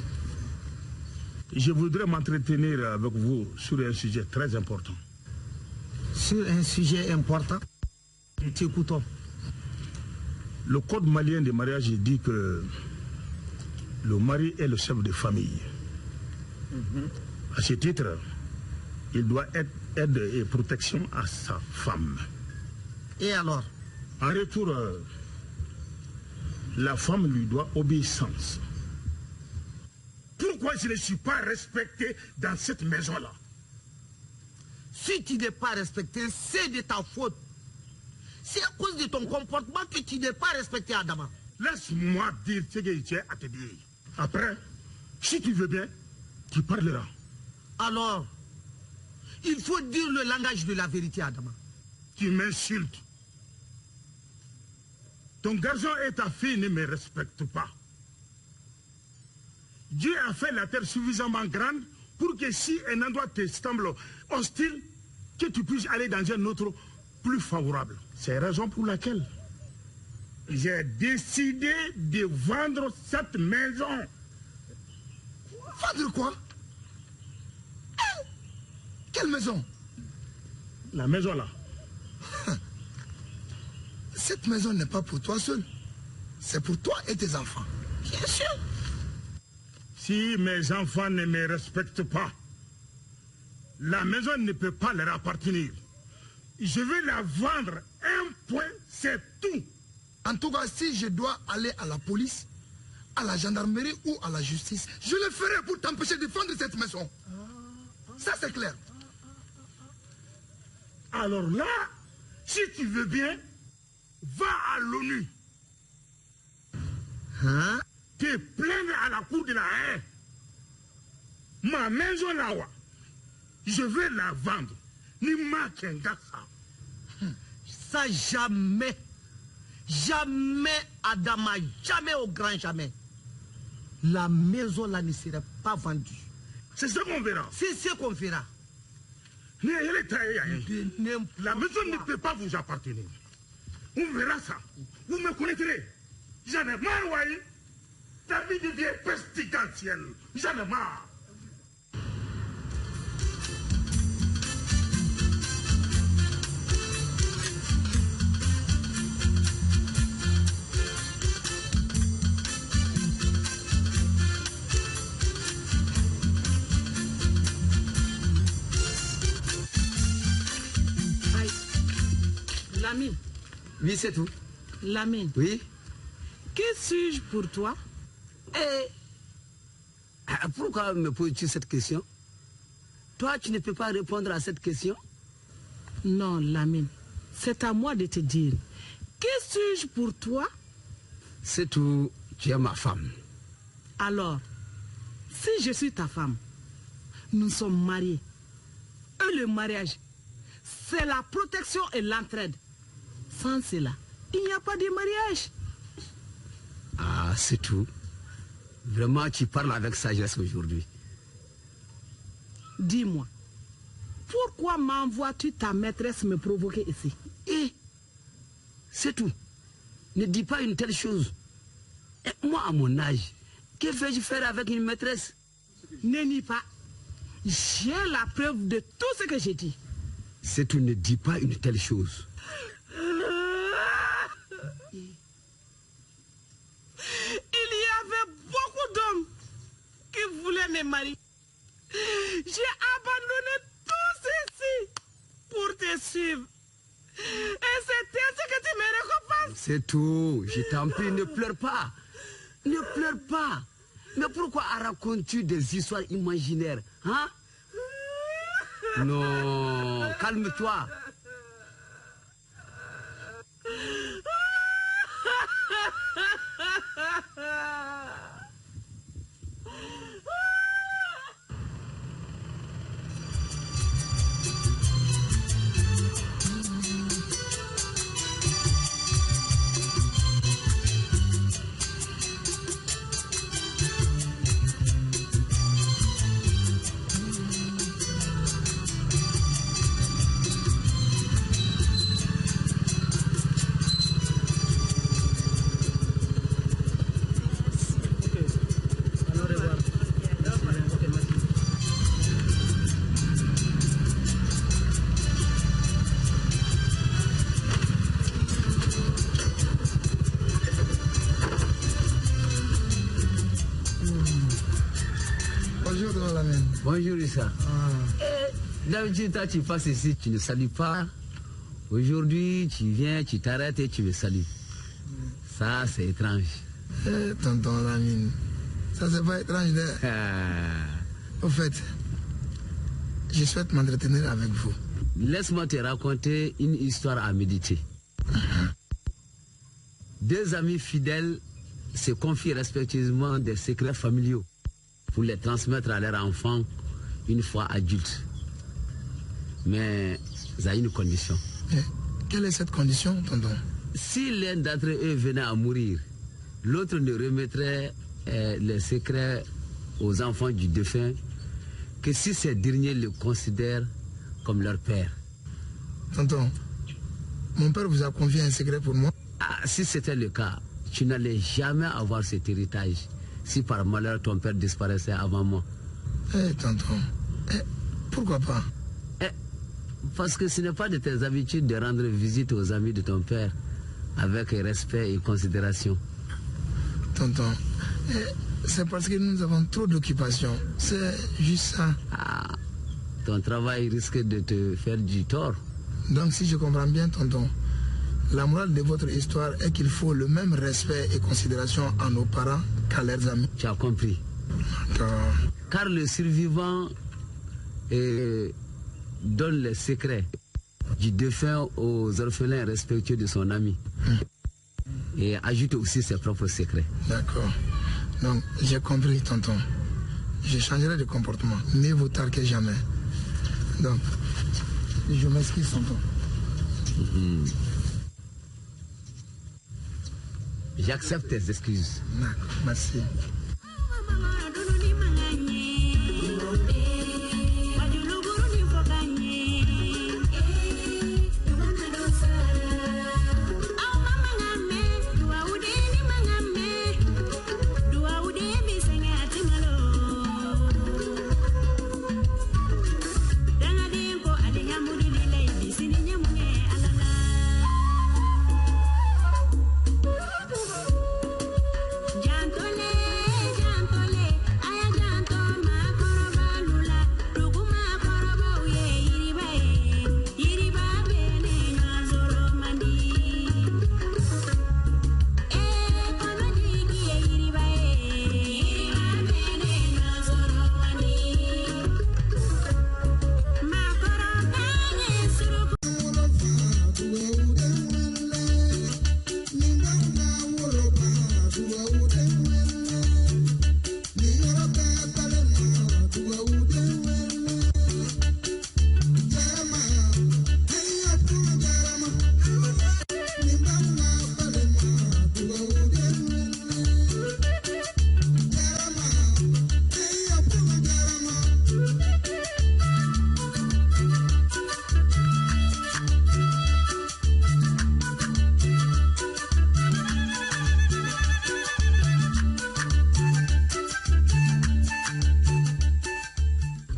Je voudrais m'entretenir avec vous sur un sujet très important. Sur un sujet important, t'écoutons. Le code malien de mariage dit que le mari est le chef de famille. À ce titre, il doit être aide et protection à sa femme. Et alors? En retour, la femme lui doit obéissance. Pourquoi je ne suis pas respecté dans cette maison-là? Si tu n'es pas respecté, c'est de ta faute. C'est à cause de ton comportement que tu n'es pas respecté, Adama. Laisse-moi dire ce que tu as à te dire. Après, si tu veux bien, tu parleras. Alors, il faut dire le langage de la vérité, Adama. Tu m'insultes. Ton garçon et ta fille ne me respectent pas. Dieu a fait la terre suffisamment grande pour que si un endroit te semble hostile, que tu puisses aller dans un autre plus favorable. C'est la raison pour laquelle j'ai décidé de vendre cette maison. Vendre quoi? Quelle maison? La maison là. Cette maison n'est pas pour toi seul. C'est pour toi et tes enfants. Bien sûr. Si mes enfants ne me respectent pas, la maison ne peut pas leur appartenir. Je vais la vendre. Un point, c'est tout. En tout cas, si je dois aller à la police, à la gendarmerie ou à la justice, je le ferai pour t'empêcher de vendre cette maison. Ça, c'est clair. Alors là, si tu veux bien, va à l'ONU. Hein? Te plaindre à la cour de la haie. Ma maison là-bas, je vais la vendre. Ni ma ça. Ça, jamais. Jamais, Adama, jamais au grand jamais. La maison là ne serait pas vendue. C'est ce qu'on verra. C'est ce qu'on verra. La maison ne peut pas vous appartenir. On verra ça. Vous me connaîtrez. J'en ai marre, voyez. Ta vie devient pestilentielle. J'en ai marre. Lamine. Oui, c'est tout. Lamine. Oui. Que suis-je pour toi? Pourquoi me poses-tu cette question? Toi, tu ne peux pas répondre à cette question? Non, Lamine. C'est à moi de te dire. Que suis-je pour toi? C'est tout. Tu es ma femme. Alors, si je suis ta femme, nous sommes mariés. Et le mariage, c'est la protection et l'entraide. Sans cela, il n'y a pas de mariage. Ah, c'est tout. Vraiment, tu parles avec sagesse aujourd'hui. Dis-moi, pourquoi m'envoies-tu ta maîtresse me provoquer ici? C'est tout. Ne dis pas une telle chose. Et moi, à mon âge, que vais-je faire avec une maîtresse? Ne nie pas. J'ai la preuve de tout ce que j'ai dit. C'est tout, ne dis pas une telle chose. Il y avait beaucoup d'hommes qui voulaient me marier. J'ai abandonné tout ceci pour te suivre. Et c'est ainsi que tu me récompenses. C'est tout. Je t'en prie, ne pleure pas. Ne pleure pas. Mais pourquoi racontes-tu des histoires imaginaires, hein? Non, calme-toi. Bonjour Issa. D'habitude, toi tu passes ici, tu ne salues pas. Aujourd'hui, tu viens, tu t'arrêtes et tu me salues. Ça, c'est étrange. Tonton Lamine, ça c'est pas étrange. Au fait, je souhaite m'entretenir avec vous. Laisse-moi te raconter une histoire à méditer. Deux amis fidèles se confient respectivement des secrets familiaux pour les transmettre à leurs enfants une fois adultes. Mais à une condition. Quelle est cette condition, tonton? Si l'un d'entre eux venait à mourir, l'autre ne remettrait les secrets aux enfants du défunt que si ces derniers le considèrent comme leur père. Tonton, mon père vous a confié un secret pour moi? Si c'était le cas, tu n'allais jamais avoir cet héritage si par malheur ton père disparaissait avant moi. Tonton, pourquoi pas? Parce que ce n'est pas de tes habitudes de rendre visite aux amis de ton père avec respect et considération. Tonton, c'est parce que nous avons trop d'occupations. C'est juste ça. Ton travail risque de te faire du tort. Donc si je comprends bien, tonton, la morale de votre histoire est qu'il faut le même respect et considération à nos parents qu'à leurs amis. Tu as compris. Car le survivant donne les secrets du défunt aux orphelins respectueux de son ami. Et ajoute aussi ses propres secrets. D'accord. Donc, j'ai compris, tonton. Je changerai de comportement. Mieux vaut tard que jamais. Donc, je m'excuse, tonton. J'accepte tes excuses. D'accord, merci.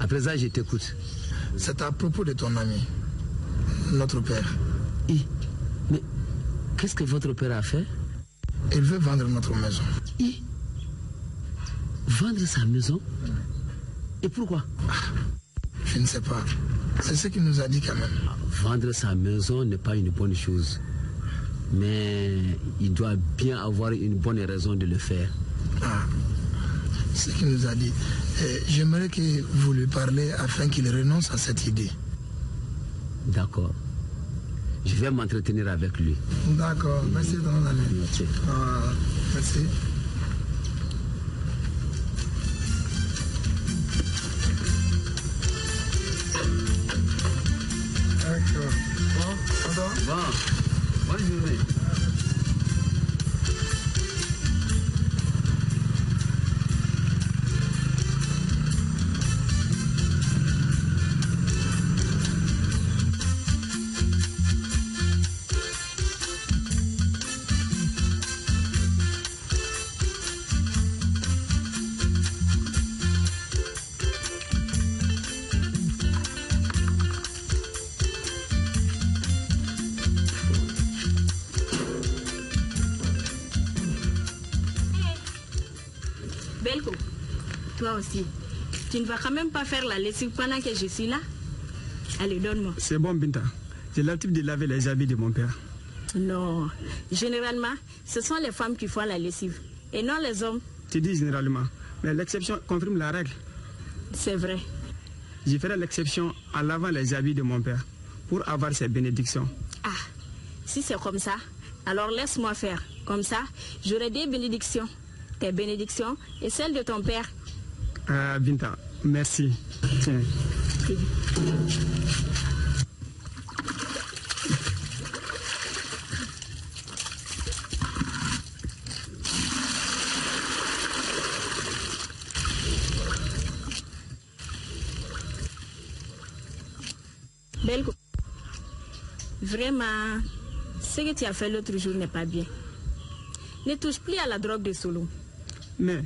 À présent, je t'écoute. C'est à propos de ton ami, notre père. Mais qu'est-ce que votre père a fait? Il veut vendre notre maison. Vendre sa maison? Et pourquoi? Je ne sais pas. C'est ce qu'il nous a dit quand même. Vendre sa maison n'est pas une bonne chose. Mais il doit bien avoir une bonne raison de le faire. C'est ce qu'il nous a dit. J'aimerais que vous lui parlez afin qu'il renonce à cette idée. D'accord. Je vais m'entretenir avec lui. D'accord. Merci de ton ami. Merci. Merci. D'accord. Bon, bonne journée. Belko, toi aussi, tu ne vas quand même pas faire la lessive pendant que je suis là? Allez, donne-moi. C'est bon, Binta. J'ai l'habitude de laver les habits de mon père. Non, généralement, ce sont les femmes qui font la lessive et non les hommes. Tu dis généralement, mais l'exception confirme la règle. C'est vrai. Je ferai l'exception en lavant les habits de mon père pour avoir ses bénédictions. Ah, si c'est comme ça, alors laisse-moi faire. Comme ça, j'aurai des bénédictions. Tes bénédictions et celles de ton père. Binta, merci. Tiens. Belko, vraiment, ce que tu as fait l'autre jour n'est pas bien. Ne touche plus à la drogue de Solo. Mais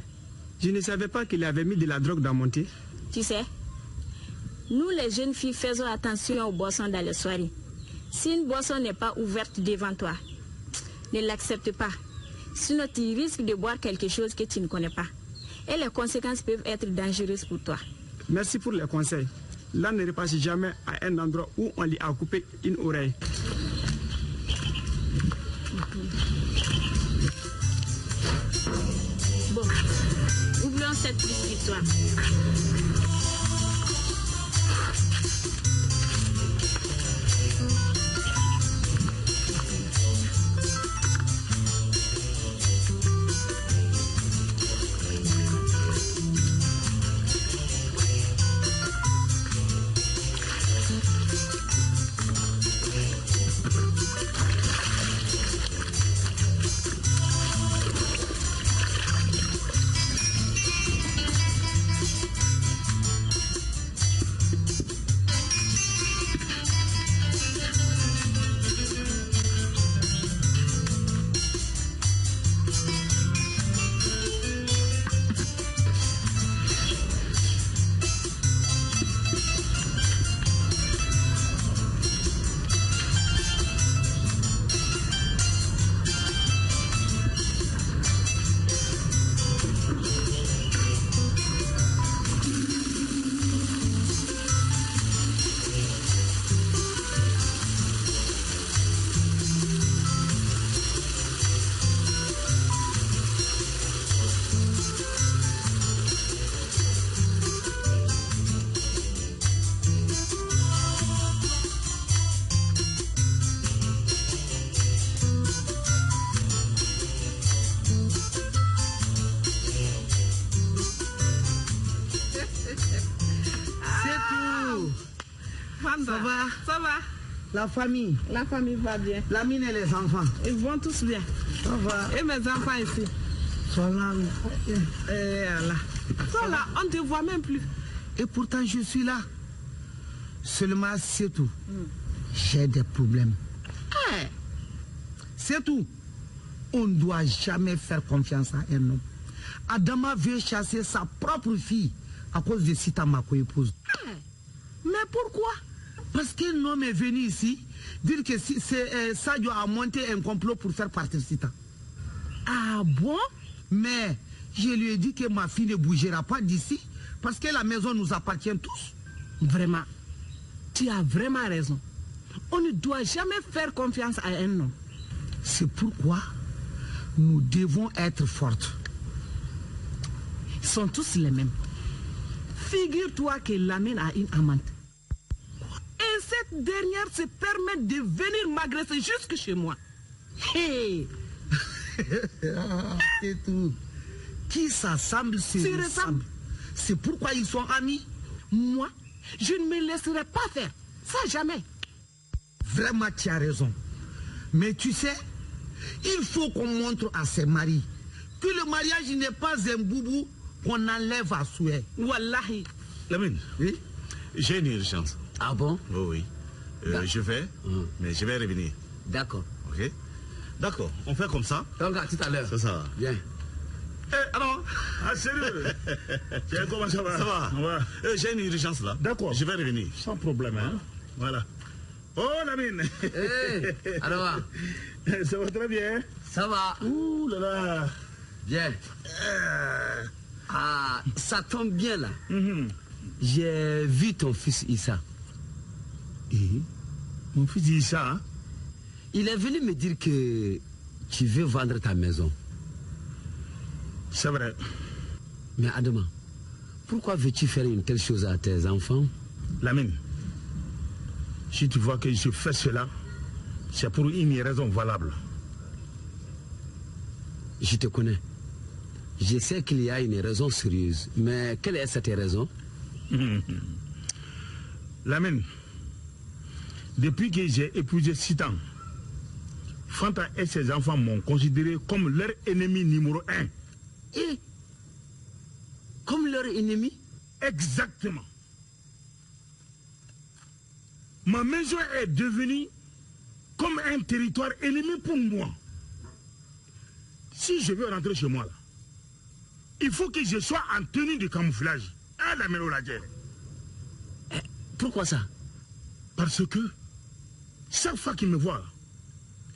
je ne savais pas qu'il avait mis de la drogue dans mon thé. Tu sais, nous les jeunes filles faisons attention aux boissons dans les soirées. Si une boisson n'est pas ouverte devant toi, ne l'accepte pas. Sinon tu risques de boire quelque chose que tu ne connais pas. Et les conséquences peuvent être dangereuses pour toi. Merci pour les conseils. L'âne ne repasse jamais à un endroit où on lui a coupé une oreille. Bon, oublions cette triste histoire. Ça va? Ça va. La famille? La famille va bien. La mine et les enfants? Ils vont tous bien. Ça va. Et mes enfants ici? Sont là. Et là. Sont là, on ne te voit même plus. Et pourtant je suis là. Seulement c'est tout. J'ai des problèmes. C'est tout. On ne doit jamais faire confiance à un homme. Adama veut chasser sa propre fille à cause de Sita, ma co-épouse. Mais pourquoi? Parce qu'un homme est venu ici dire que Sadio a monté un complot pour faire partir Sita. Ah bon? Mais je lui ai dit que ma fille ne bougera pas d'ici parce que la maison nous appartient tous. Vraiment, tu as vraiment raison. On ne doit jamais faire confiance à un homme. C'est pourquoi nous devons être fortes. Ils sont tous les mêmes. Figure-toi que Lamine a une amante. Et cette dernière se permet de venir m'agresser jusque chez moi. Hey. C'est tout. Qui s'assemble, c'est ressemble. C'est pourquoi ils sont amis. Moi, je ne me laisserai pas faire. Ça, jamais. Vraiment, tu as raison. Mais tu sais, il faut qu'on montre à ses maris que le mariage n'est pas un boubou qu'on enlève à souhait. Wallahi. Lamine, oui? J'ai une urgence. Ah bon? Oui, oui. Je vais, mais je vais revenir. D'accord. Ok? D'accord, on fait comme ça. Donc à tout à l'heure. C'est ça. Bien. Alors, sérieux? Comment ça va? Ça va. J'ai une urgence là. D'accord. Je vais revenir. Sans problème, hein? Voilà. Oh, Lamine. Alors, ça va très bien. Ça va. Ouh là là. Bien. Ah, ça tombe bien là. J'ai vu ton fils Issa. Et mon fils Issa, hein? Il est venu me dire que tu veux vendre ta maison. C'est vrai. Mais Adama, pourquoi veux-tu faire une telle chose à tes enfants? Lamine, si tu vois que je fais cela, c'est pour une raison valable. Je te connais. Je sais qu'il y a une raison sérieuse. Mais quelle est cette raison? Lamine, depuis que j'ai épousé Sitan, Fanta et ses enfants m'ont considéré comme leur ennemi numéro 1. Et comme leur ennemi? Exactement. Ma maison est devenue comme un territoire ennemi pour moi. Si je veux rentrer chez moi, là, il faut que je sois en tenue de camouflage. À la mélodie. Pourquoi ça? Parce que chaque fois qu'il me voit,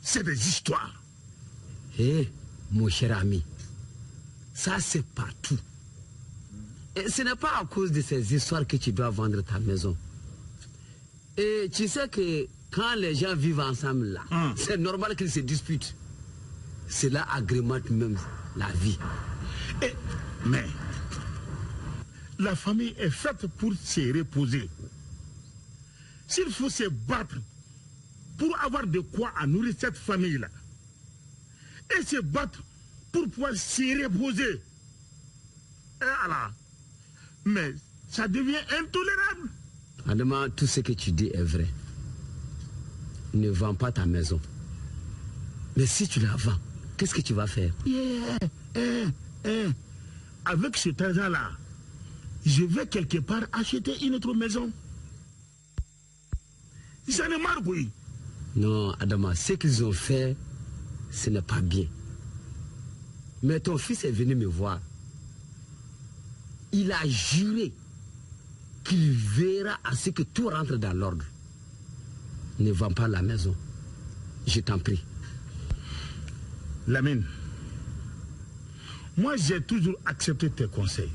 c'est des histoires. Eh, mon cher ami, ça c'est partout. Et ce n'est pas à cause de ces histoires que tu dois vendre ta maison. Et tu sais que quand les gens vivent ensemble là, c'est normal qu'ils se disputent. Cela agrémente même la vie. Mais la famille est faite pour se reposer. S'il faut se battre pour avoir de quoi à nourrir cette famille-là, et se battre pour pouvoir se reposer, mais ça devient intolérable. Adama, tout ce que tu dis est vrai. Ne vends pas ta maison. Mais si tu la vends, qu'est-ce que tu vas faire? Avec cet argent-là, je vais quelque part acheter une autre maison. J'en ai marre, oui. Non, Adama, ce qu'ils ont fait, ce n'est pas bien. Mais ton fils est venu me voir. Il a juré qu'il verra à ce que tout rentre dans l'ordre. Ne vends pas la maison. Je t'en prie. Lamine, moi j'ai toujours accepté tes conseils.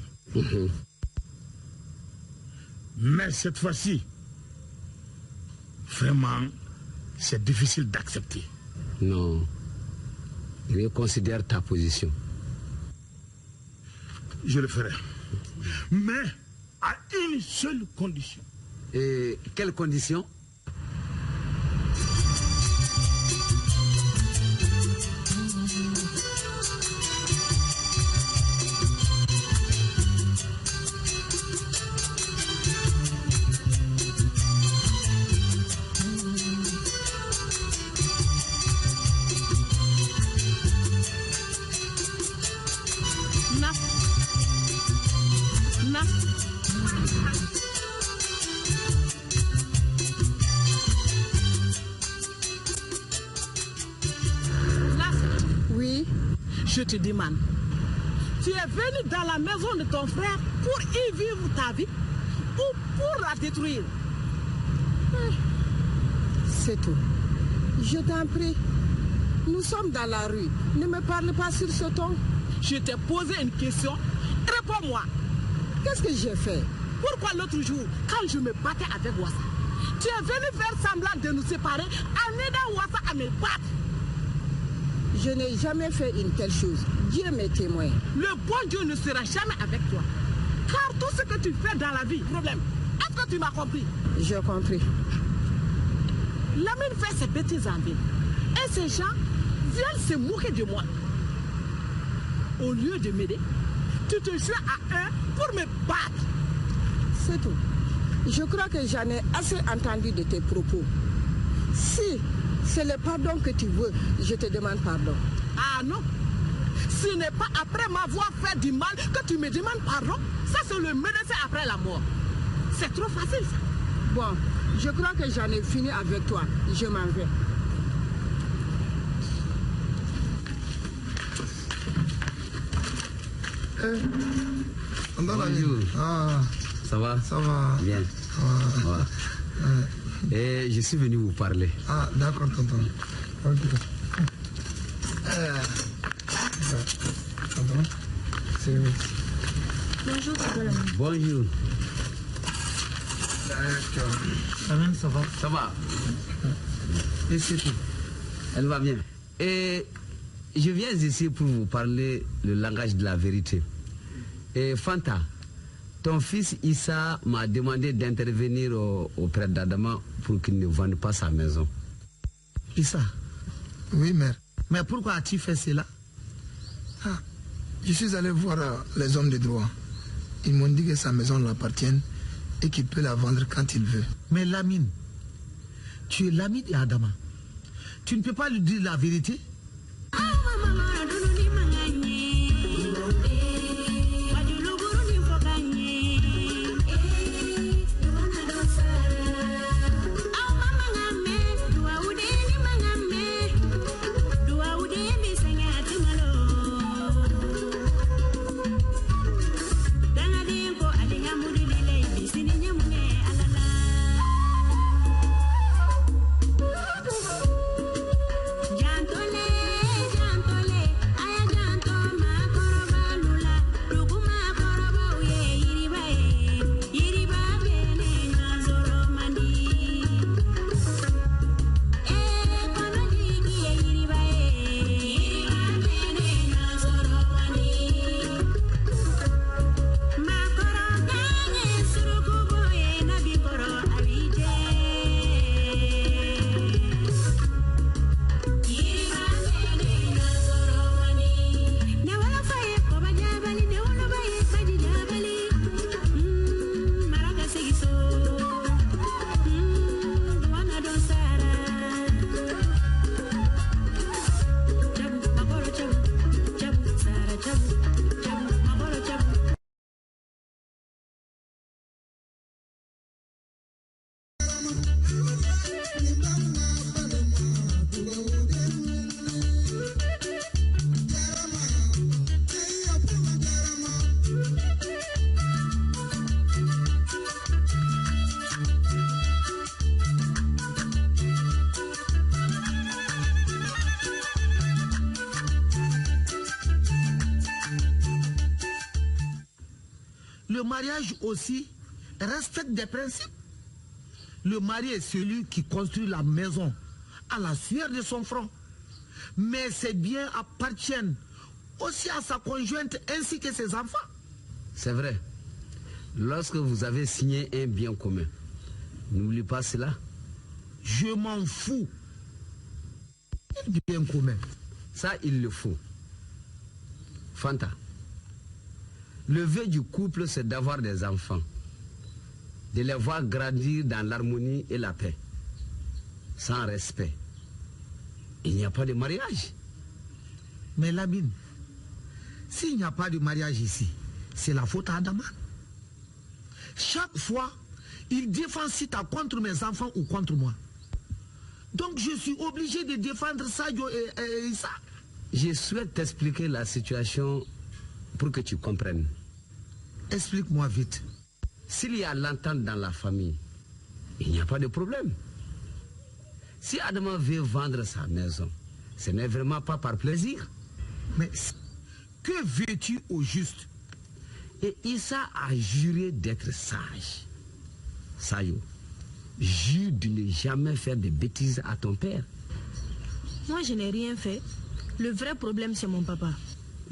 Mais cette fois-ci, vraiment, c'est difficile d'accepter. Non. Reconsidère ta position. Je le ferai. Mais à une seule condition. Et quelle condition? Je te demande, Tu es venu dans la maison de ton frère pour y vivre ta vie ou pour la détruire? C'est tout. Je t'en prie. Nous sommes dans la rue. Ne me parle pas sur ce ton. Je t'ai posé une question. Réponds-moi. Qu'est-ce que j'ai fait? Pourquoi l'autre jour, quand je me battais avec Wassa, tu es venu faire semblant de nous séparer en aidant Wassa à me battre? Je n'ai jamais fait une telle chose. Dieu m'est témoin. Le bon Dieu ne sera jamais avec toi. Car tout ce que tu fais dans la vie, problème. Est-ce que tu m'as compris? J'ai compris. Lamine fait ses bêtises en ville. Et ces gens viennent se moquer de moi. Au lieu de m'aider, tu te joues à un pour me battre. C'est tout. Je crois que j'en ai assez entendu de tes propos. Si c'est le pardon que tu veux, je te demande pardon. Ah non. Ce n'est pas après m'avoir fait du mal que tu me demandes pardon. Ça, c'est le menacer après la mort. C'est trop facile, ça. Bon, je crois que j'en ai fini avec toi. Je m'en vais. Bonjour. Ah, ça va? Ça va. Bien. Ah. Et je suis venu vous parler. Ah, d'accord, tonton. Ok. Tonton, c'est oui. Bonjour, tonton. Bonjour. Amen, ça va? Ça va. Et c'est tout. Elle va bien. Et je viens ici pour vous parler le langage de la vérité. Et Fanta, ton fils Issa m'a demandé d'intervenir auprès d'Adama pour qu'il ne vende pas sa maison. Issa? Oui, mère. Mais pourquoi as-tu fait cela? Je suis allé voir les hommes de droit. Ils m'ont dit que sa maison l'appartient et qu'il peut la vendre quand il veut. Mais Lamine, tu es l'ami d'Adama. Tu ne peux pas lui dire la vérité? Le mariage aussi respecte des principes. Le mari est celui qui construit la maison à la sueur de son front. Mais ses biens appartiennent aussi à sa conjointe ainsi que ses enfants. C'est vrai. Lorsque vous avez signé un bien commun, n'oublie pas cela. Je m'en fous. Un bien commun. Ça, il le faut. Fanta, le vœu du couple, c'est d'avoir des enfants, de les voir grandir dans l'harmonie et la paix, sans respect. Il n'y a pas de mariage. Mais Lamine, s'il n'y a pas de mariage ici, c'est la faute à Adama. Chaque fois, il défend Sita contre mes enfants ou contre moi. Donc je suis obligé de défendre Sadio et Issa. Je souhaite t'expliquer la situation pour que tu comprennes. Explique-moi vite. S'il y a l'entente dans la famille, il n'y a pas de problème. Si Adama veut vendre sa maison, ce n'est vraiment pas par plaisir. Mais que veux-tu au juste? Et Issa a juré d'être sage. Sayo, jure de ne jamais faire de bêtises à ton père. Moi, je n'ai rien fait. Le vrai problème, c'est mon papa.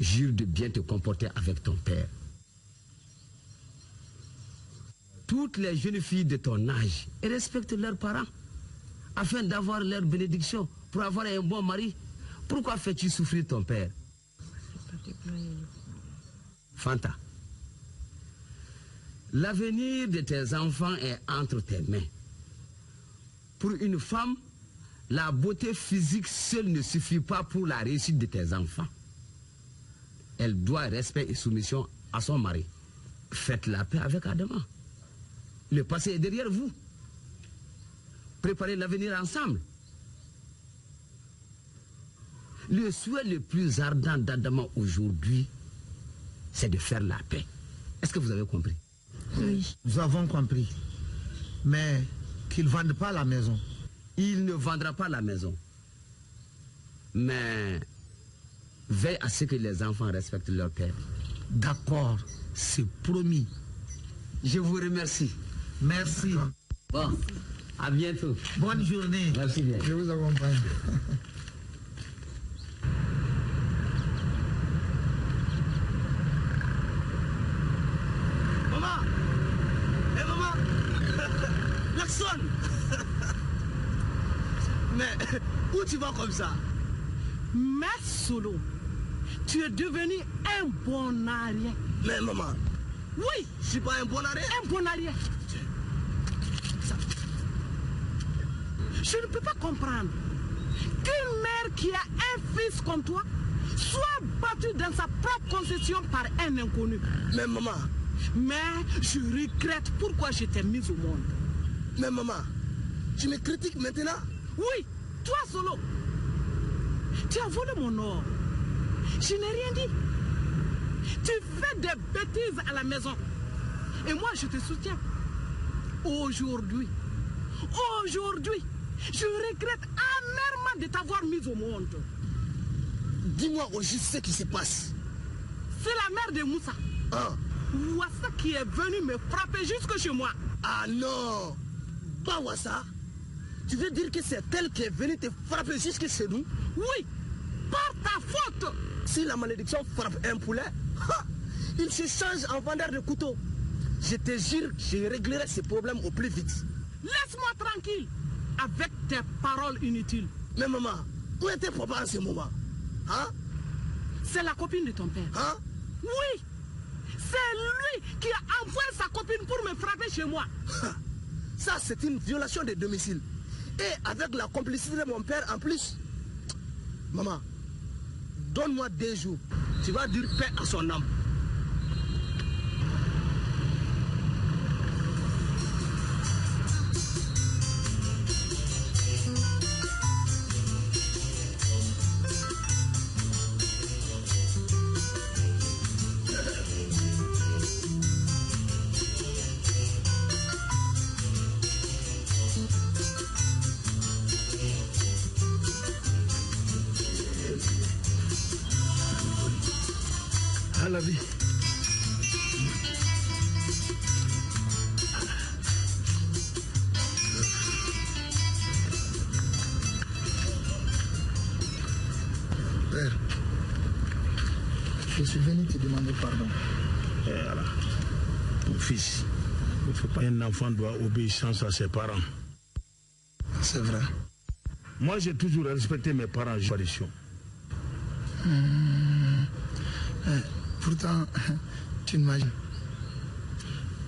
Jure de bien te comporter avec ton père. Toutes les jeunes filles de ton âge respectent leurs parents afin d'avoir leur bénédiction pour avoir un bon mari. Pourquoi fais-tu souffrir ton père? Fanta, l'avenir de tes enfants est entre tes mains. Pour une femme, la beauté physique seule ne suffit pas pour la réussite de tes enfants. Elle doit respect et soumission à son mari. Faites la paix avec Adama. Le passé est derrière vous. Préparez l'avenir ensemble. Le souhait le plus ardent d'Adama aujourd'hui, c'est de faire la paix. Est-ce que vous avez compris? Oui. Nous avons compris. Mais qu'il ne vende pas la maison. Il ne vendra pas la maison. Mais veille à ce que les enfants respectent leur père. D'accord, c'est promis. Je vous remercie. Merci. Bon, à bientôt. Bonne journée. Merci bien. Je vous accompagne. Maman! Hé maman! Laxon! Mais où tu vas comme ça? Mais Solo, tu es devenu un bon arrière. Mais maman! Oui! Je suis pas un bon arrière? Un bon arrière. Je ne peux pas comprendre qu'une mère qui a un fils comme toi soit battue dans sa propre concession par un inconnu. Mais maman! Mais je regrette pourquoi je t'ai mise au monde. Mais maman, tu me critiques maintenant? Oui, toi Solo. Tu as volé mon or. Je n'ai rien dit. Tu fais des bêtises à la maison. Et moi, je te soutiens. Aujourd'hui, je regrette amèrement de t'avoir mise au monde. Dis-moi au juste ce qui se passe. C'est la mère de Moussa. Ah. Wassa qui est venue me frapper jusque chez moi. Ah non! Pas Wassa? Tu veux dire que c'est elle qui est venue te frapper jusque chez nous? Oui, par ta faute. Si la malédiction frappe un poulet, il se change en vendeur de couteaux. Je te jure, je réglerai ces problèmes au plus vite. Laisse-moi tranquille avec tes paroles inutiles. Mais maman, où était papa en ce moment? Hein? C'est la copine de ton père. Hein? Oui, c'est lui qui a envoyé sa copine pour me frapper chez moi. Ça, c'est une violation de domicile. Et avec la complicité de mon père en plus. Maman, donne-moi 2 jours. Tu vas dire paix à son âme. À la vie. Père, je suis venu te demander pardon. Et voilà. Mon fils, il ne faut pas qu'un enfant doit obéissance à ses parents. C'est vrai. Moi, j'ai toujours respecté mes parents. Pourtant, tu imagines.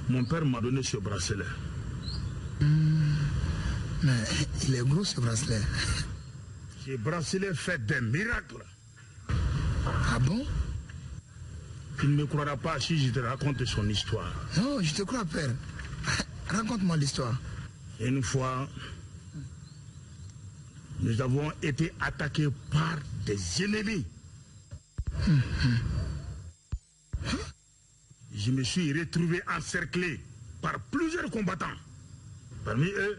Mon père m'a donné ce bracelet. Mais il est gros ce bracelet. Ce bracelet fait des miracles. Ah bon? Tu ne me croiras pas si je te raconte son histoire. Non, je te crois, père. Raconte-moi l'histoire. Une fois, nous avons été attaqués par des ennemis. je me suis retrouvé encerclé par plusieurs combattants. Parmi eux,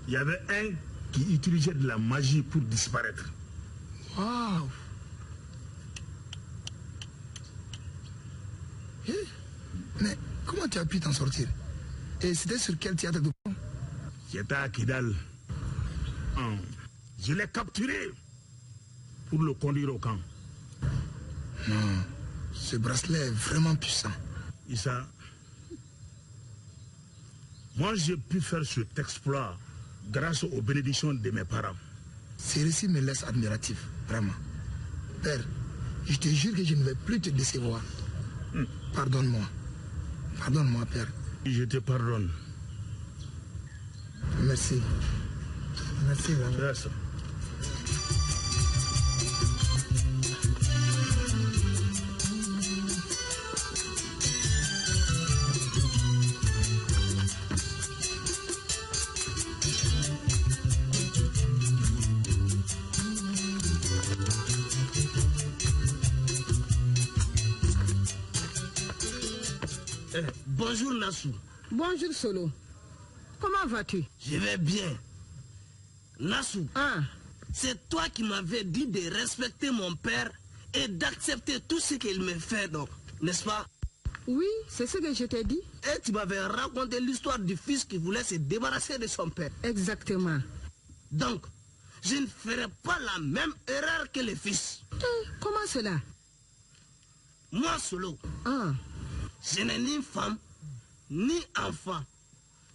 il y avait un qui utilisait de la magie pour disparaître. Waouh! Mais comment tu as pu t'en sortir? Et c'était sur quel théâtre de camp? J'étais à Kidal. Je l'ai capturé pour le conduire au camp. Non, ce bracelet est vraiment puissant. Issa, moi j'ai pu faire cet exploit grâce aux bénédictions de mes parents. Ces récits me laissent admiratif, vraiment. Père, je te jure que je ne vais plus te décevoir. Pardonne-moi. Pardonne-moi, Père. Je te pardonne. Merci. Merci, vraiment. Merci. Bonjour Nassou. Bonjour Solo. Comment vas-tu? Je vais bien. Nassou, c'est toi qui m'avais dit de respecter mon père et d'accepter tout ce qu'il me fait, donc, n'est-ce pas? Oui, c'est ce que je t'ai dit. Et tu m'avais raconté l'histoire du fils qui voulait se débarrasser de son père. Exactement. Donc, je ne ferai pas la même erreur que le fils. Comment cela? Moi, Solo, je n'ai ni femme, ni enfant.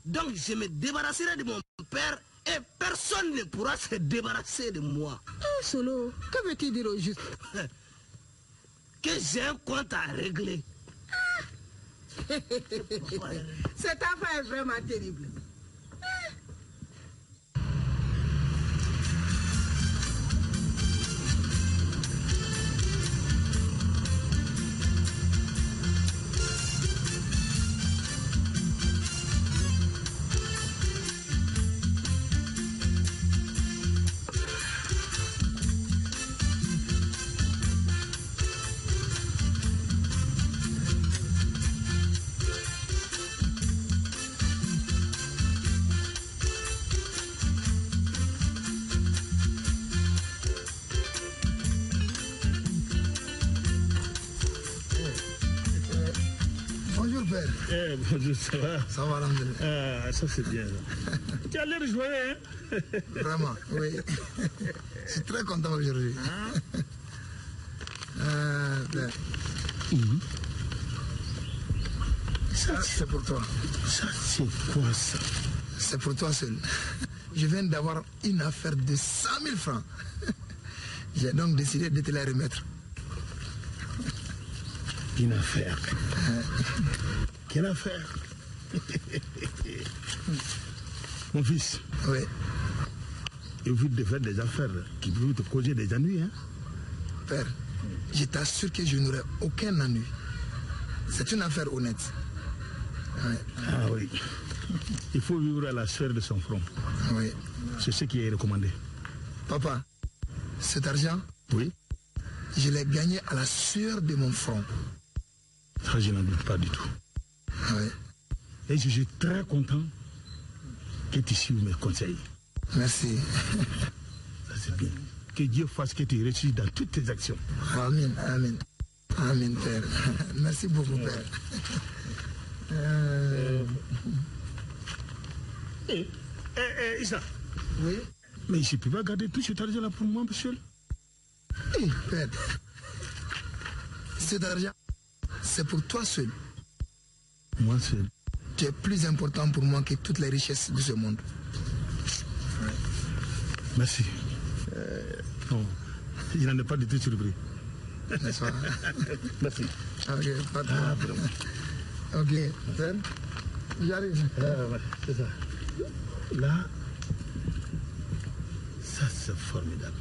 Donc, je me débarrasserai de mon père et personne ne pourra se débarrasser de moi. Solo, que veux-tu dire au juste? Que j'ai un compte à régler. Cette affaire est vraiment terrible. Bonjour Père. Bonjour, ça va? Ça va, alhamdoulilah. Ça c'est bien. Tu as l'air joyeux, hein? Vraiment, oui. Je suis très content aujourd'hui. Père. Ça, c'est pour toi. Ça, c'est quoi ça? C'est pour toi seul. Je viens d'avoir une affaire de 100 000 francs. J'ai donc décidé de te la remettre. Une affaire. Quelle affaire? Mon fils. Oui. Évite de faire des affaires qui peuvent te causer des ennuis, hein? Père, je t'assure que je n'aurai aucun ennui. C'est une affaire honnête. Oui. Ah oui. Il faut vivre à la sueur de son front. Oui. C'est ce qui est recommandé. Papa, cet argent, oui, je l'ai gagné à la sueur de mon front. Ça, je n'en doute pas du tout. Oui. Et je suis très content que tu suives mes conseils. Merci. Ça, c'est bien. Que Dieu fasse que tu réussisses dans toutes tes actions. Amen, amen. Amen, Père. Merci beaucoup, Père. Issa. Oui. Mais je ne peux pas garder tout cet argent-là pour moi, monsieur. Père, cet argent, c'est pour toi seul. Moi seul. Tu es plus important pour moi que toutes les richesses de ce monde. Merci. Non, je n'en ai pas du tout surpris. N'est-ce pas? Merci. Ok, pas de problème. Ok, Père, j'arrive. C'est ça. Là, ça c'est formidable.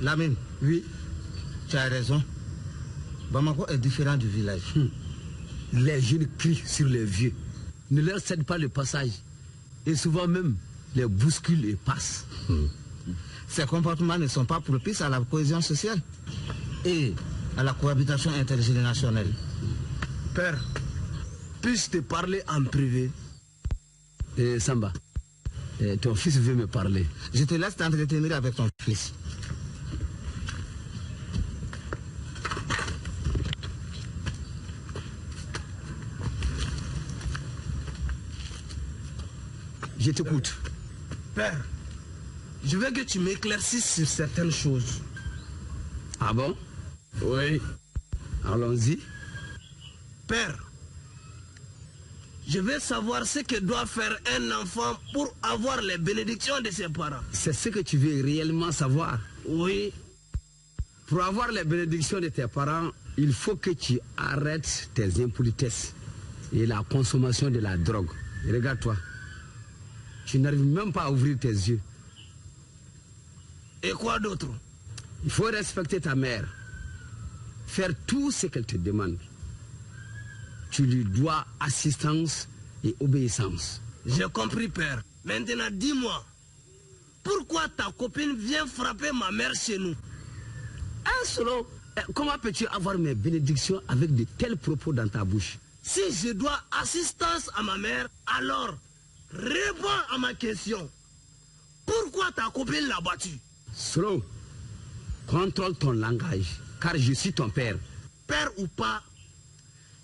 Lamine. Oui. Tu as raison. Bamako est différent du village. Les jeunes crient sur les vieux, ne leur cèdent pas le passage et souvent même les bousculent et passent. Ces comportements ne sont pas propices à la cohésion sociale et à la cohabitation intergénérationnelle. Père, puis-je te parler en privé? Samba, ton fils veut me parler. Je te laisse t'entretenir avec ton fils. Je t'écoute. Père, je veux que tu m'éclaircisses sur certaines choses. Ah bon? Oui. Allons-y. Père, je veux savoir ce que doit faire un enfant pour avoir les bénédictions de ses parents. C'est ce que tu veux réellement savoir? Oui. Pour avoir les bénédictions de tes parents, il faut que tu arrêtes tes impolitesses et la consommation de la drogue. Regarde-toi. Tu n'arrives même pas à ouvrir tes yeux. Et quoi d'autre? Il faut respecter ta mère. Faire tout ce qu'elle te demande. Tu lui dois assistance et obéissance. J'ai compris, père. Maintenant, dis-moi, pourquoi ta copine vient frapper ma mère chez nous? Solo, comment peux-tu avoir mes bénédictions avec de tels propos dans ta bouche? Si je dois assistance à ma mère, alors réponds à ma question. Pourquoi ta copine l'a battue? Solo, contrôle ton langage, car je suis ton père. Père ou pas,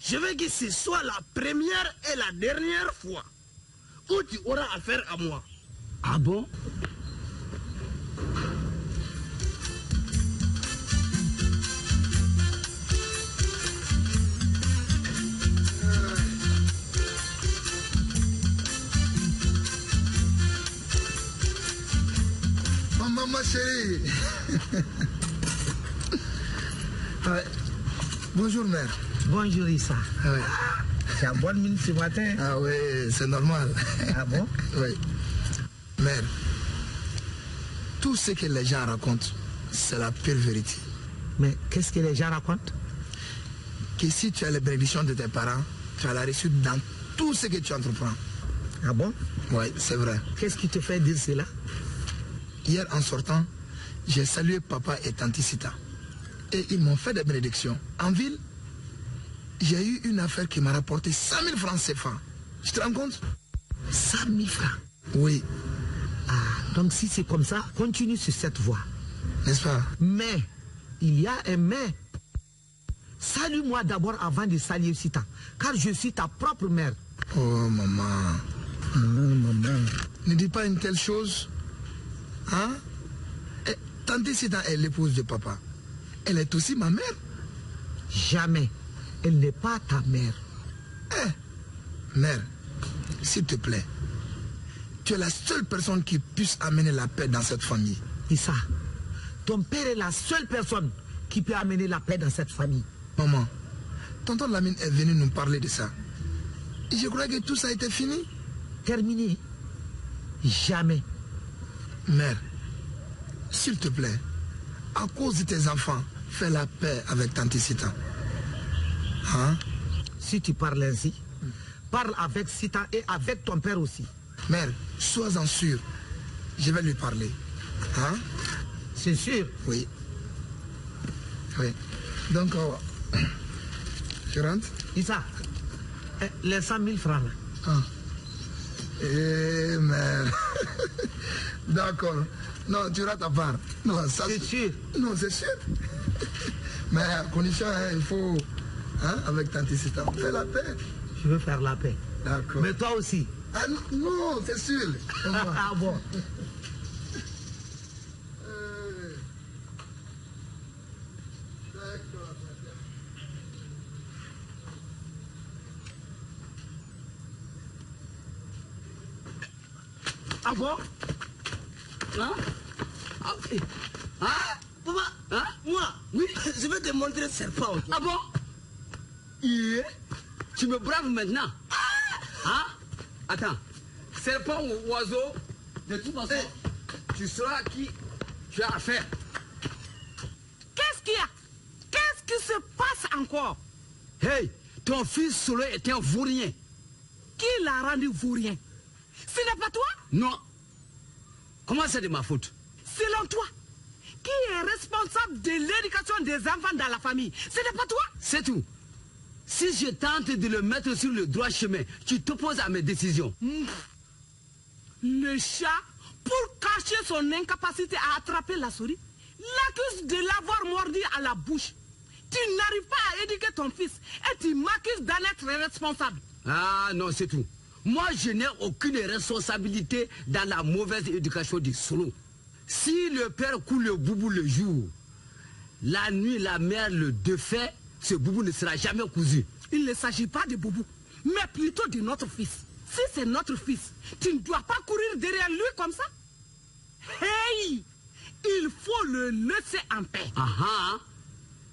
je veux que ce soit la première et la dernière fois où tu auras affaire à moi. Ah bon? Maman chérie. Ouais. Bonjour mère. Bonjour Issa. Ouais. Tu as bonne mine ce matin? Ah oui, c'est normal. Ah bon? Oui. Mère, tout ce que les gens racontent, c'est la pure vérité. Mais qu'est-ce que les gens racontent? Que si tu as les bénédictions de tes parents, tu as la réussite dans tout ce que tu entreprends. Ah bon? Oui, c'est vrai. Qu'est-ce qui te fait dire cela? Hier, en sortant, j'ai salué papa et tante Sita. Et ils m'ont fait des bénédictions. En ville, j'ai eu une affaire qui m'a rapporté 100 000 francs CFA. Tu te rends compte? 100 000 francs? Oui. Ah, donc si c'est comme ça, continue sur cette voie. N'est-ce pas? Mais, il y a un mais. Salue-moi d'abord avant de saluer Sita, car je suis ta propre mère. Oh, maman. Maman. Ne dis pas une telle chose. Hein? Et tante Sita est l'épouse de papa. Elle est aussi ma mère. Jamais. Elle n'est pas ta mère. Mère, s'il te plaît, tu es la seule personne qui puisse amener la paix dans cette famille. Issa, ton père est la seule personne qui peut amener la paix dans cette famille. Maman, tonton Lamine est venu nous parler de ça. Et je crois que tout ça a été fini. Terminé? Jamais. Mère, s'il te plaît, à cause de tes enfants, fais la paix avec tante Sita. Hein? Si tu parles ainsi, parle avec Sita et avec ton père aussi. Mère, sois-en sûre. Je vais lui parler. Hein? C'est sûr? Oui. Oui. Donc, je rentre? Issa, les 100 000 francs là. Ah. Eh, mère. D'accord. Non, tu rates ta part. Non, ça c'est sûr. Non, c'est sûr. Mais à condition, hein, il faut... Hein, avec tante Sita, fais la paix. Je veux faire la paix. D'accord. Mais toi aussi. Ah non, c'est sûr. Ah bon. Ah bon? Hein? Ah, hein? Papa, hein? Moi? Oui. Je vais te montrer le serpent. Ah bon? Yeah. Tu me braves maintenant? Hein? Attends. Serpent ou oiseau, de toute façon, tu sauras à qui tu as affaire. qu'il y a? Qu'est-ce qui se passe encore? Hey, ton fils Solo est un vaurien. Qui l'a rendu vaurien? Ce n'est pas toi? Non. Comment c'est de ma faute? Selon toi, qui est responsable de l'éducation des enfants dans la famille? Ce n'est pas toi? C'est tout. Si je tente de le mettre sur le droit chemin, tu t'opposes à mes décisions. Le chat, pour cacher son incapacité à attraper la souris, l'accuse de l'avoir mordu à la bouche. Tu n'arrives pas à éduquer ton fils et tu m'accuses d'en être responsable. Ah non, c'est tout. Moi, je n'ai aucune responsabilité dans la mauvaise éducation du Solo. Si le père coule le boubou le jour, la nuit, la mère le défait, ce boubou ne sera jamais cousu. Il ne s'agit pas de boubou, mais plutôt de notre fils. Si c'est notre fils, tu ne dois pas courir derrière lui comme ça. Hey! Il faut le laisser en paix. Ah ah!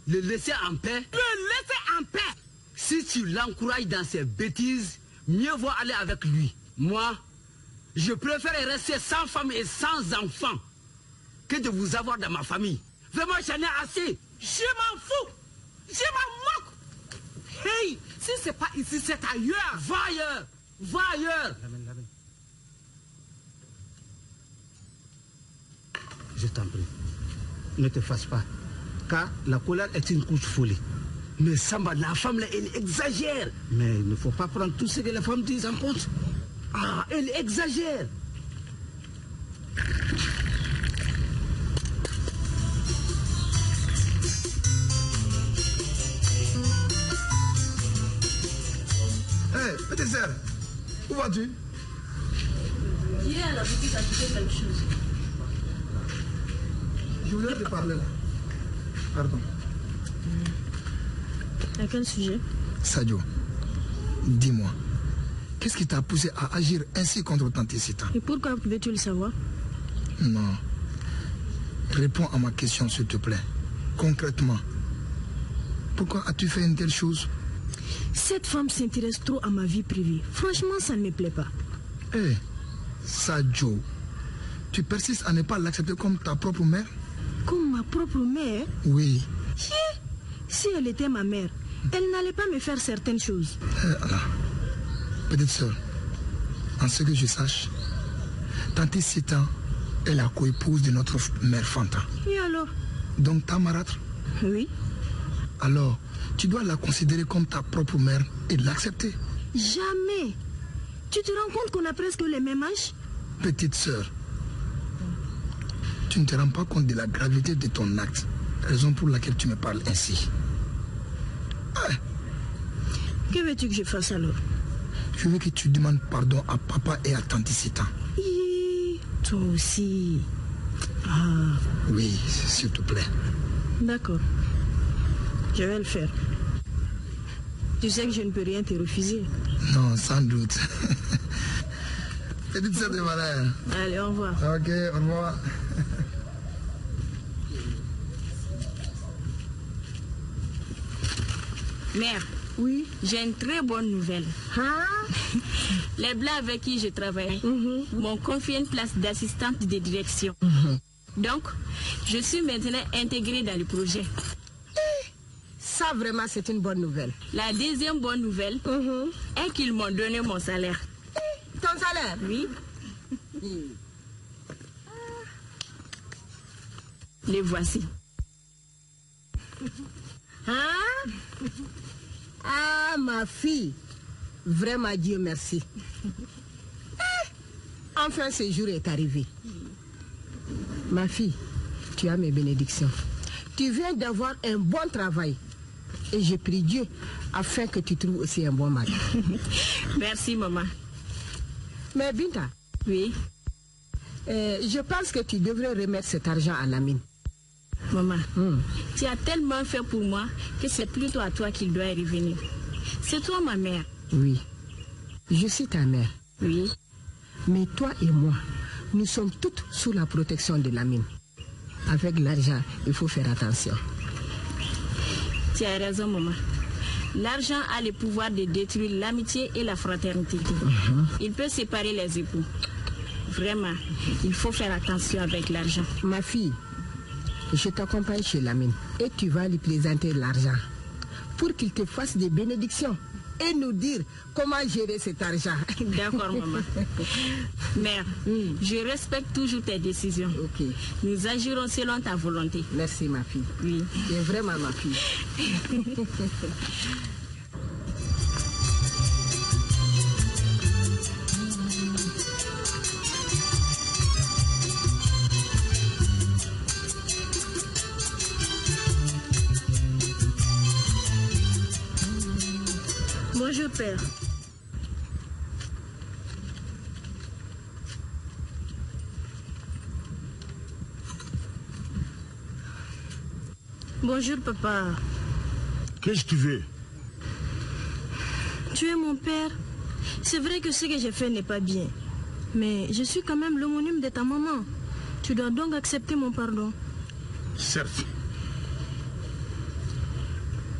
Le laisser en paix? Le laisser en paix! Si tu l'encourages dans ses bêtises, mieux vaut aller avec lui. Moi, je préfère rester sans femme et sans enfant que de vous avoir dans ma famille. Vraiment, j'en ai assez. Je m'en fous. Je m'en moque. Hey, si c'est pas ici, c'est ailleurs. Va ailleurs. Va ailleurs. Je t'en prie, ne te fâche pas, car la colère est une couche folie. Mais Samba, la femme là, elle exagère. Mais il ne faut pas prendre tout ce que les femmes disent en compte. Ah, elle exagère. Hé, petite sœur, où vas-tu? J'irai à la boutique acheter quelque chose. Je voulais te parler là. Pardon. À quel sujet? Sadio, dis-moi, qu'est-ce qui t'a poussé à agir ainsi contre Tanticita? Et pourquoi veux-tu le savoir? Non. Réponds à ma question, s'il te plaît. Concrètement, pourquoi as-tu fait une telle chose? Cette femme s'intéresse trop à ma vie privée. Franchement, ça ne me plaît pas. Hé, Sadio, tu persistes à ne pas l'accepter comme ta propre mère? Comme ma propre mère? Oui. Si elle était ma mère, elle n'allait pas me faire certaines choses. Alors, petite sœur, en ce que je sache, Tante Sita est la coépouse de notre mère Fanta. Et alors? Donc ta marâtre? Oui. Alors, tu dois la considérer comme ta propre mère et l'accepter. Jamais. Tu te rends compte qu'on a presque le même âge? Petite sœur, tu ne te rends pas compte de la gravité de ton acte, raison pour laquelle tu me parles ainsi. Que veux-tu que je fasse alors? Je veux que tu demandes pardon à papa et à Tante Sita. Toi aussi. Ah. Oui, s'il te plaît. D'accord. Je vais le faire. Tu sais que je ne peux rien te refuser. Non, sans doute. Petite sœur de malheur. Allez, au revoir. Ok, au revoir. Mère. Oui. J'ai une très bonne nouvelle. Ah. Les Blancs avec qui je travaille m'ont confié une place d'assistante de direction. Donc, je suis maintenant intégrée dans le projet. Ça, vraiment, c'est une bonne nouvelle. La deuxième bonne nouvelle est qu'ils m'ont donné mon salaire. Ton salaire? Oui. Les voici. Hein? Ah, ma fille. Vraiment, Dieu merci. Enfin, ce jour est arrivé. Ma fille, tu as mes bénédictions. Tu viens d'avoir un bon travail. Et je prie Dieu afin que tu trouves aussi un bon mari. Merci, maman. Mais Binta. Oui. Je pense que tu devrais remettre cet argent à la mine. Maman, tu as tellement fait pour moi que c'est plutôt à toi qu'il doit y revenir. C'est toi ma mère. Oui, je suis ta mère. Oui. Mais toi et moi, nous sommes toutes sous la protection de la mine. Avec l'argent, il faut faire attention. Tu as raison, maman. L'argent a le pouvoir de détruire l'amitié et la fraternité. Il peut séparer les époux. Vraiment, il faut faire attention avec l'argent. Ma fille, Je t'accompagne chez Lamine et tu vas lui présenter l'argent pour qu'il te fasse des bénédictions et nous dire comment gérer cet argent. D'accord, maman. Mère, je respecte toujours tes décisions. Ok. Nous agirons selon ta volonté. Merci, ma fille. Oui. Tu es vraiment ma fille. Bonjour, père. Bonjour, papa. Qu'est-ce que tu veux? Tu es mon père. C'est vrai que ce que j'ai fait n'est pas bien. Mais je suis quand même l'homonyme de ta maman. Tu dois donc accepter mon pardon. Certes.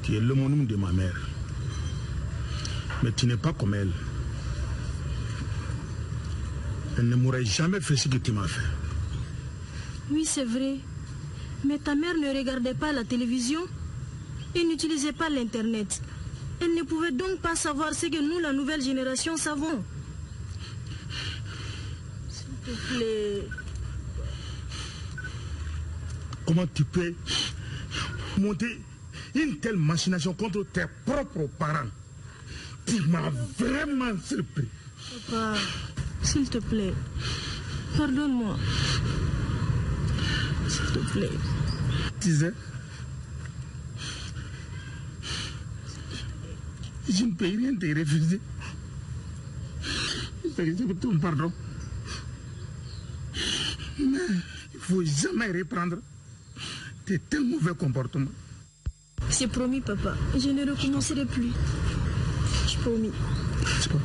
Tu es l'homonyme de ma mère. Mais tu n'es pas comme elle. Elle ne m'aurait jamais fait ce que tu m'as fait. Oui, c'est vrai. Mais ta mère ne regardait pas la télévision et n'utilisait pas l'Internet. Elle ne pouvait donc pas savoir ce que nous, la nouvelle génération, savons. S'il te plaît. Comment tu peux monter une telle machination contre tes propres parents? Tu m'as vraiment surpris. Papa, s'il te plaît, pardonne-moi. S'il te plaît. Tu sais, je ne peux rien te refuser. Je te ton pardon. Mais il ne faut jamais reprendre tes tels mauvais comportements. C'est promis, papa. Je ne recommencerai plus. Je promis. C'est pas...